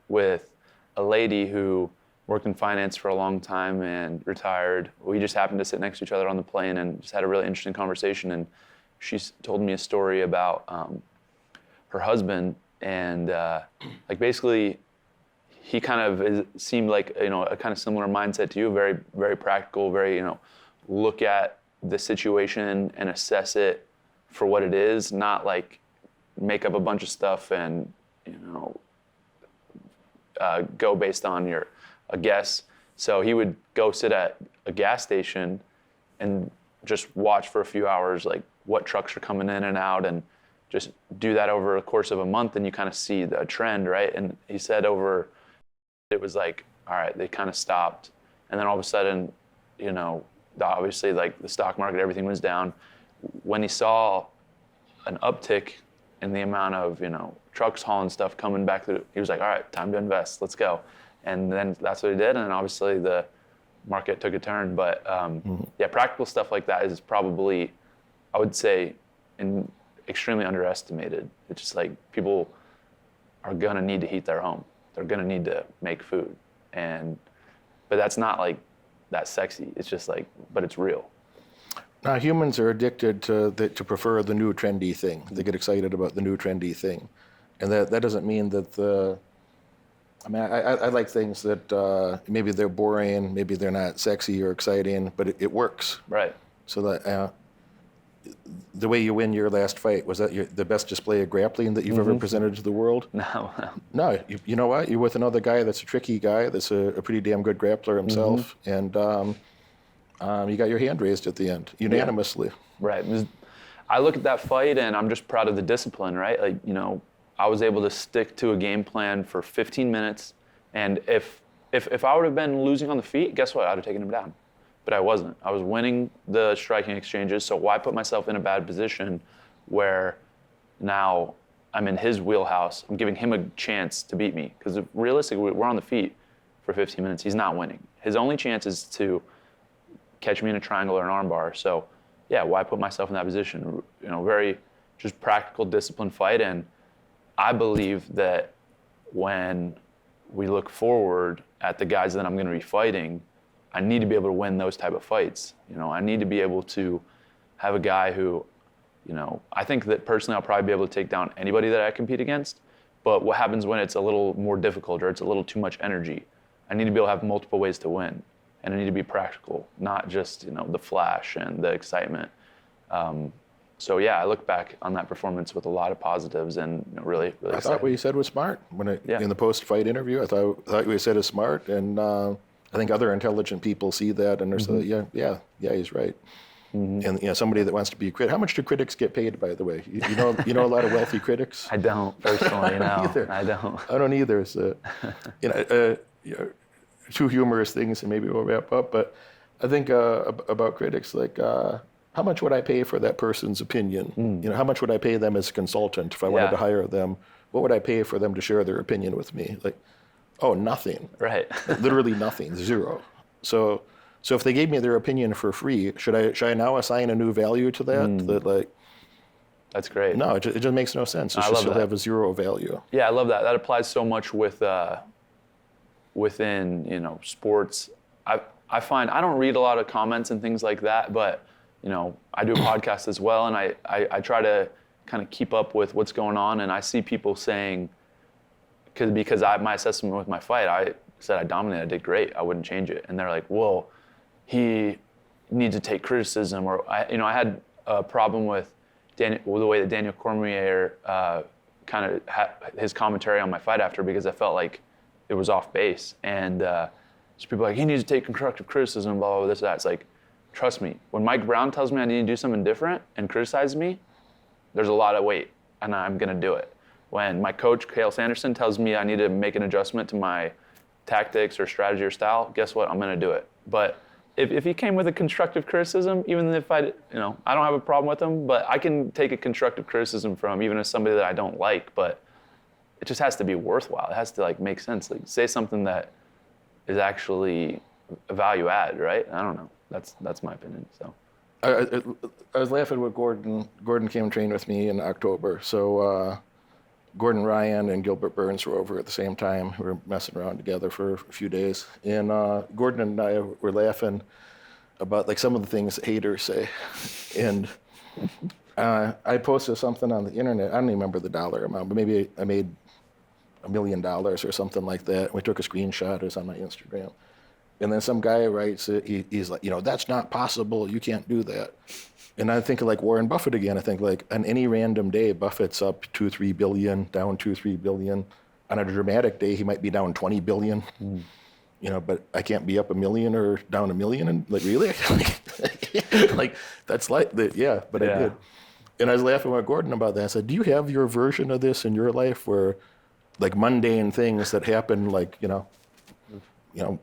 with a lady who worked in finance for a long time and retired. We just happened to sit next to each other on the plane and just had a really interesting conversation. And she told me a story about her husband and basically he kind of seemed like a kind of similar mindset to you, very, very practical, very look at the situation and assess it for what it is, not make up a bunch of stuff and go based on a guess. So he would go sit at a gas station and just watch for a few hours what trucks are coming in and out and just do that over the course of a month and you kind of see the trend, right? And he said it was like, all right, they kind of stopped. And then all of a sudden, you know, obviously like the stock market, everything was down. When he saw an uptick in the amount of, you know, trucks hauling stuff coming back through, he was like, all right, time to invest, let's go. And then that's what he did. And then obviously the market took a turn. But yeah, practical stuff like that is probably, I would say, extremely underestimated. It's just like people are gonna need to heat their home. They're gonna need to make food. But that's not like that sexy. It's just like, but it's real. Now, humans are addicted to prefer the new trendy thing. They get excited about the new trendy thing. And that doesn't mean that I like things that maybe they're boring, maybe they're not sexy or exciting, but it works. Right. So that the way you win your last fight, was that the best display of grappling that you've ever presented to the world? No. No, you know what? You're with another guy that's a tricky guy, that's a pretty damn good grappler himself, and you got your hand raised at the end, unanimously. Right. I look at that fight and I'm just proud of the discipline, right? Like, you know, I was able to stick to a game plan for 15 minutes, and if I would have been losing on the feet, guess what? I'd have taken him down. But I wasn't. I was winning the striking exchanges, so why put myself in a bad position where now I'm in his wheelhouse? I'm giving him a chance to beat me, because realistically, we're on the feet for 15 minutes. He's not winning. His only chance is to catch me in a triangle or an armbar. So yeah, why put myself in that position? You know, very just practical, disciplined fight. And I believe that when we look forward at the guys that I'm going to be fighting, I need to be able to win those type of fights. You know, I need to be able to have a guy who, you know, I think that personally I'll probably be able to take down anybody that I compete against. But what happens when it's a little more difficult or it's a little too much energy? I need to be able to have multiple ways to win, and I need to be practical, not just, you know, the flash and the excitement. So yeah, I look back on that performance with a lot of positives, and you know, really I thought what you said was smart in the post-fight interview. I thought what you said is smart, and I think other intelligent people see that and they're saying, yeah, he's right. And you know, somebody that wants to be a critic. How much do critics get paid, by the way? You know a lot of wealthy critics. I don't personally, no. Either. I don't. I don't either. So, you know, two humorous things, and maybe we'll wrap up. But I think about critics, like how much would I pay for that person's opinion? You know, how much would I pay them as a consultant if I wanted to hire them? What would I pay for them to share their opinion with me? Like, oh, nothing. Right. Literally nothing, zero. So if they gave me their opinion for free, should I now assign a new value to that? That like, that's great. no, it just makes no sense. It's I just love still that. have a zero value. Yeah, I love that. That applies so much with within, you know, sports. I find I don't read a lot of comments and things like that, but you know, I do a podcast as well, and I try to kind of keep up with what's going on, and I see people saying, because my assessment with my fight, I said I dominated, I did great, I wouldn't change it, and they're like, well, he needs to take criticism, or I had a problem with the way that Daniel Cormier kind of had his commentary on my fight after, because I felt like it was off base, and so people are like, he needs to take constructive criticism, blah, blah, blah, this, that. It's like, trust me, when Mike Brown tells me I need to do something different and criticize me, there's a lot of weight, and I'm gonna do it. When my coach, Cale Sanderson, tells me I need to make an adjustment to my tactics or strategy or style, guess what? I'm gonna do it. But if he came with a constructive criticism, even if I don't have a problem with him, but I can take a constructive criticism from even as somebody that I don't like, but it just has to be worthwhile. It has to like make sense. Like say something that is actually a value add, right? I don't know. That's my opinion. So I was laughing with Gordon. Gordon came and trained with me in October. So Gordon Ryan and Gilbert Burns were over at the same time. We were messing around together for a few days. And Gordon and I were laughing about like some of the things that haters say. And I posted something on the internet. I don't even remember the dollar amount, but maybe I made $1 million or something like that. We took a screenshot. It was on my Instagram. And then some guy writes, he's like, that's not possible. You can't do that. And I think of like Warren Buffett again. I think like on any random day, Buffett's up 2-3 billion, down 2-3 billion. On a dramatic day, he might be down 20 billion. But I can't be up $1 million or down $1 million. And like, really? Like, that's like, but I did. And I was laughing with Gordon about that. I said, do you have your version of this in your life where like mundane things that happen like,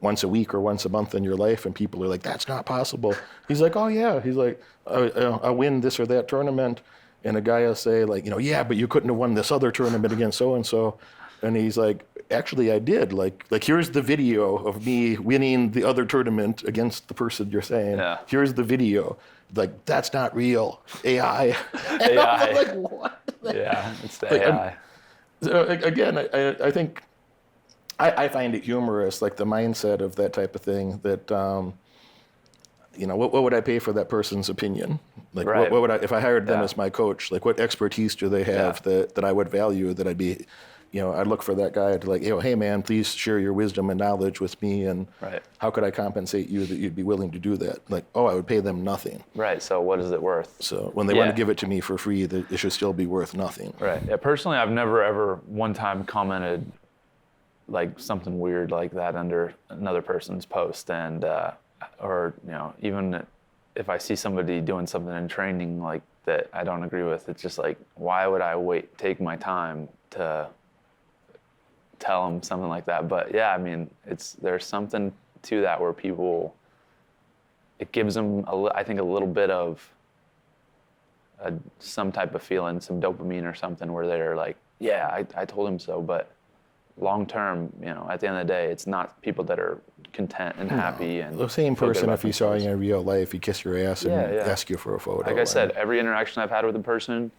once a week or once a month in your life and people are like, that's not possible. He's like, oh yeah. He's like, I'll win this or that tournament. And a guy will say like, yeah, but you couldn't have won this other tournament against so-and-so. And he's like, actually I did. Like here's the video of me winning the other tournament against the person you're saying. Yeah. Here's the video. Like, that's not real. AI. And AI. I'm like, what? Yeah, it's the AI. So again, I think I find it humorous, like the mindset of that type of thing. That what would I pay for that person's opinion? Like, Right. what would I if I hired them Yeah. as my coach? Like, what expertise do they have that I would value? That I'd be, I'd look for that guy to like, hey man, please share your wisdom and knowledge with me, and Right. how could I compensate you that you'd be willing to do that? Like, I would pay them nothing. Right. So what is it worth? So when they want to give it to me for free, it should still be worth nothing. Right. Yeah. Personally, I've never ever one time commented like something weird like that under another person's post, and or even if I see somebody doing something in training like that I don't agree with, it's just like, why would I take my time to tell them something like that? But yeah, I mean, there's something to that where people, it gives them I think a little bit of some type of feeling, some dopamine or something, where they're like, yeah, I told him so. But long term, at the end of the day, it's not people that are content and happy. And the same feel good person, about if you saw themselves. you in real life, he'd kiss your ass and Yeah. ask you for a photo. Like I said, every interaction I've had with a person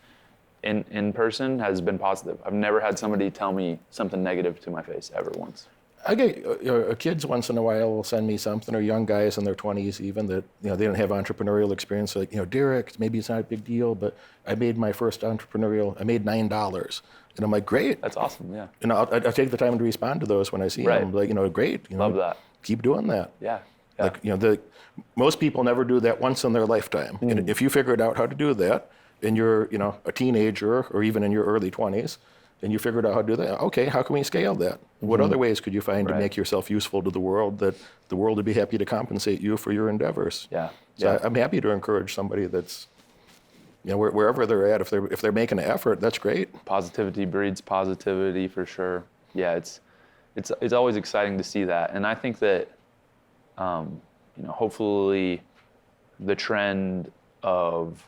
in person has been positive. I've never had somebody tell me something negative to my face ever once. I get kids once in a while will send me something, or young guys in their 20s even, that they don't have entrepreneurial experience. Like, Derek, maybe it's not a big deal, but I made my first I made $9. And I'm like, great. That's awesome, yeah. And I take the time to respond to those when I see them. Like, great. Love that. Keep doing that. Yeah. Like, most people never do that once in their lifetime. And if you figured out how to do that, and you're, a teenager or even in your early 20s, and you figured out how to do that, okay, how can we scale that? What other ways could you find to make yourself useful to the world that the world would be happy to compensate you for your endeavors? Yeah. So I'm happy to encourage somebody that's, wherever they're at, if they're making an effort, that's great. Positivity breeds positivity for sure. Yeah, it's always exciting to see that, and I think that hopefully the trend of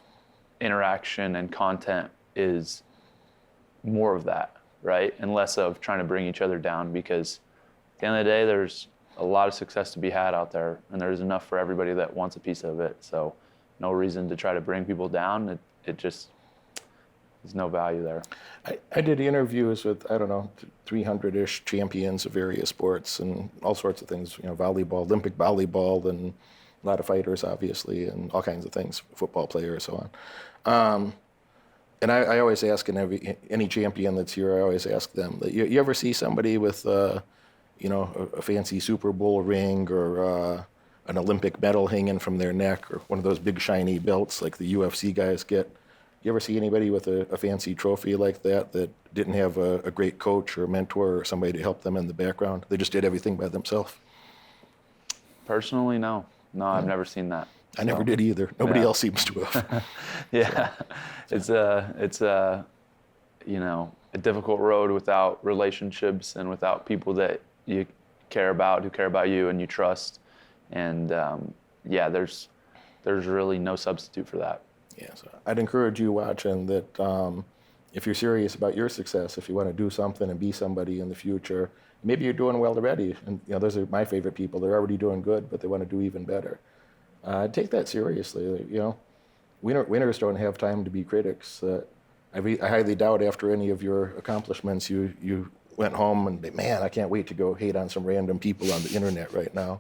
interaction and content is more of that, right, and less of trying to bring each other down, because at the end of the day, there's a lot of success to be had out there, and there's enough for everybody that wants a piece of it. So no reason to try to bring people down. It just, there's no value there. I did interviews with, 300-ish champions of various sports and all sorts of things, volleyball, Olympic volleyball, and a lot of fighters, obviously, and all kinds of things, football players, so on. And I always ask any champion that's here, I always ask them, that you ever see somebody with, a fancy Super Bowl ring or an Olympic medal hanging from their neck, or one of those big shiny belts like the UFC guys get? You ever see anybody with a fancy trophy like that didn't have a great coach or mentor or somebody to help them in the background? They just did everything by themselves? Personally, no. No, I've never seen that. I never did either. Nobody else seems to have. Yeah, it's a difficult road without relationships and without people that you care about, who care about you and you trust. And there's really no substitute for that. Yeah, so I'd encourage you watching that if you're serious about your success, if you want to do something and be somebody in the future, maybe you're doing well already. And those are my favorite people. They're already doing good, but they want to do even better. Take that seriously. Winners don't have time to be critics. I highly doubt after any of your accomplishments you went home and, man, I can't wait to go hate on some random people on the internet right now.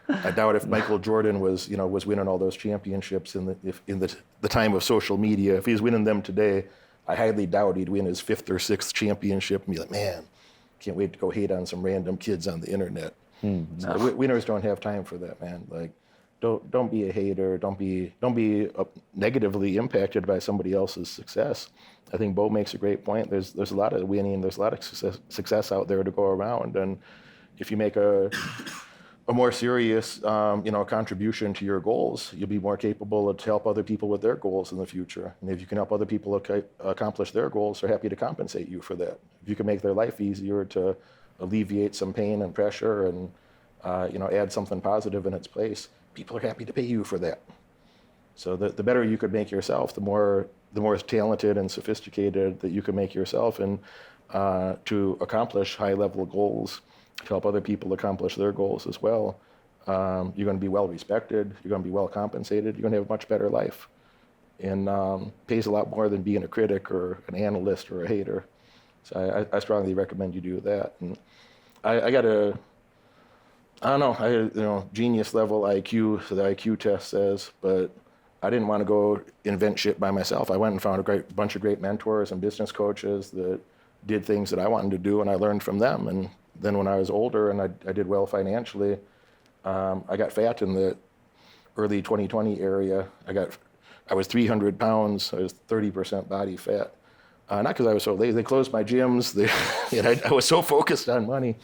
I doubt if Michael Jordan was winning all those championships in the time of social media. If he's winning them today, I highly doubt he'd win his 5th or 6th championship and be like, man, can't wait to go hate on some random kids on the internet. No. So winners don't have time for that, man. Like, don't be a hater. Don't be negatively impacted by somebody else's success. I think Bo makes a great point. There's a lot of winning. There's a lot of success out there to go around. And if you make a a more serious, contribution to your goals, you'll be more capable to help other people with their goals in the future. And if you can help other people accomplish their goals, they're happy to compensate you for that. If you can make their life easier to alleviate some pain and pressure and, add something positive in its place, people are happy to pay you for that. So the better you could make yourself, the more talented and sophisticated that you can make yourself, and to accomplish high-level goals, to help other people accomplish their goals as well. You're going to be well respected. You're going to be well compensated. You're going to have a much better life, and pays a lot more than being a critic or an analyst or a hater. So I strongly recommend you do that. And I got a, I don't know, genius level IQ, so the IQ test says, but I didn't want to go invent shit by myself. I went and found a bunch of great mentors and business coaches that did things that I wanted to do, and I learned from them. And then when I was older and I did well financially, I got fat in the early 2020 area. I was 300 pounds. I was 30% body fat. Not because I was so lazy. They closed my gyms. I was so focused on money,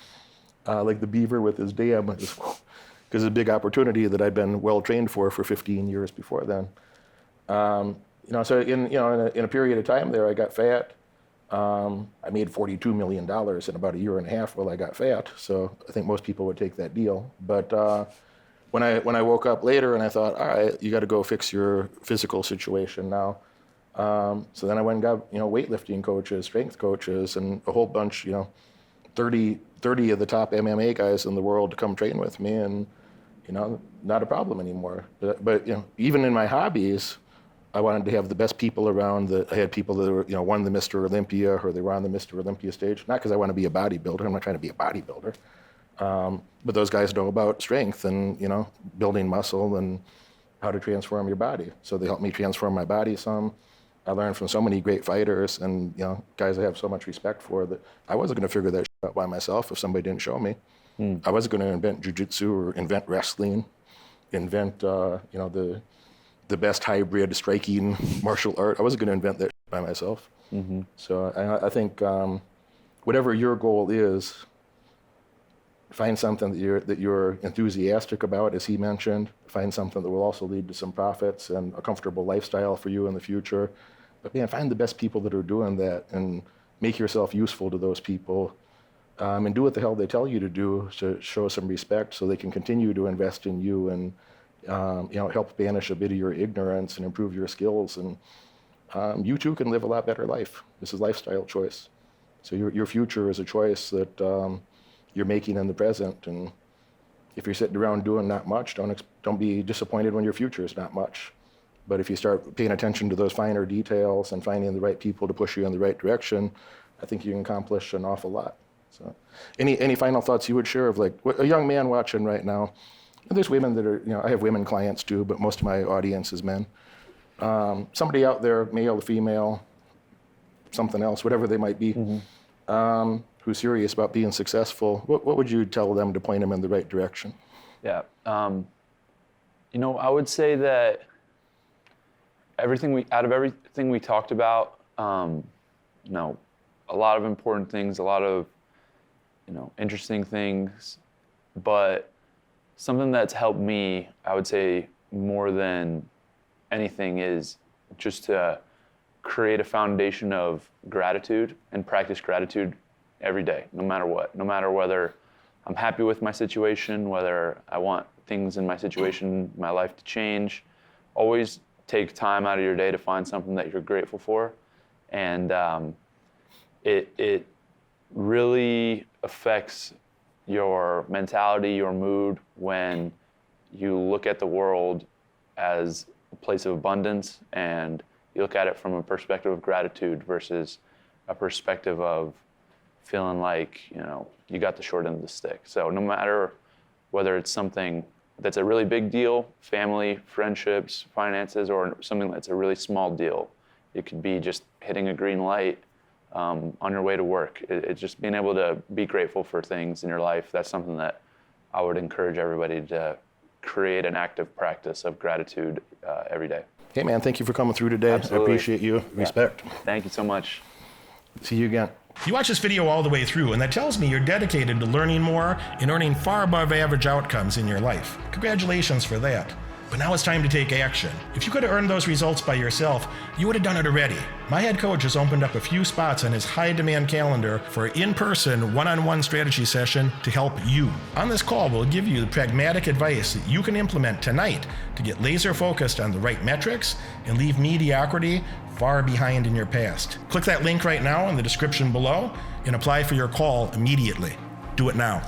like the beaver with his dam, because it's a big opportunity that I'd been well trained for 15 years before then. So in a period of time there, I got fat. I made $42 million in about a year and a half while I got fat. So I think most people would take that deal. But when I woke up later and I thought, all right, you got to go fix your physical situation now. So then I went and got weightlifting coaches, strength coaches, and a whole bunch, 30 of the top MMA guys in the world to come train with me, and not a problem anymore. But even in my hobbies, I wanted to have the best people around. I had people that were, won the Mr. Olympia, or they were on the Mr. Olympia stage. Not because I want to be a bodybuilder. I'm not trying to be a bodybuilder. But those guys know about strength and building muscle and how to transform your body. So they helped me transform my body some. I learned from so many great fighters and guys I have so much respect for, that I wasn't going to figure that shit out by myself if somebody didn't show me. I wasn't going to invent jiu-jitsu or invent wrestling, invent the best hybrid striking martial art. I wasn't going to invent that shit by myself. Mm-hmm. So I think whatever your goal is, find something that you're enthusiastic about, as he mentioned. Find something that will also lead to some profits and a comfortable lifestyle for you in the future. But man, find the best people that are doing that and make yourself useful to those people, and do what the hell they tell you to do to show some respect, so they can continue to invest in you and help banish a bit of your ignorance and improve your skills. And you too can live a lot better life. This is lifestyle choice. So your future is a choice that you're making in the present. And if you're sitting around doing not much, don't be disappointed when your future is not much. But if you start paying attention to those finer details and finding the right people to push you in the right direction, I think you can accomplish an awful lot. So, any final thoughts you would share of, like, a young man watching right now? And there's women that are, I have women clients too, but most of my audience is men. Somebody out there, male, female, something else, whatever they might be, who's serious about being successful, what would you tell them to point them in the right direction? Yeah. I would say that everything we talked about, a lot of important things, a lot of, interesting things, but something that's helped me, I would say, more than anything, is just to create a foundation of gratitude and practice gratitude every day, no matter what. No matter whether I'm happy with my situation, whether I want things in my situation, my life to change, always take time out of your day to find something that you're grateful for. And it really affects your mentality, your mood, when you look at the world as a place of abundance and you look at it from a perspective of gratitude versus a perspective of feeling like, you got the short end of the stick. So no matter whether it's something that's a really big deal, family, friendships, finances, or something that's a really small deal, it could be just hitting a green light on your way to work. It's just being able to be grateful for things in your life. That's something that I would encourage everybody to create an active practice of gratitude every day. Hey man, thank you for coming through today. Absolutely. I appreciate you. Respect. Thank you so much. See you again. You watch this video all the way through, and that tells me you're dedicated to learning more and earning far above average outcomes in your life. Congratulations for that. But now it's time to take action. If you could have earned those results by yourself, you would have done it already. My head coach has opened up a few spots on his high-demand calendar for an in-person, one-on-one strategy session to help you. On this call, we'll give you the pragmatic advice that you can implement tonight to get laser-focused on the right metrics and leave mediocrity far behind in your past. Click that link right now in the description below and apply for your call immediately. Do it now.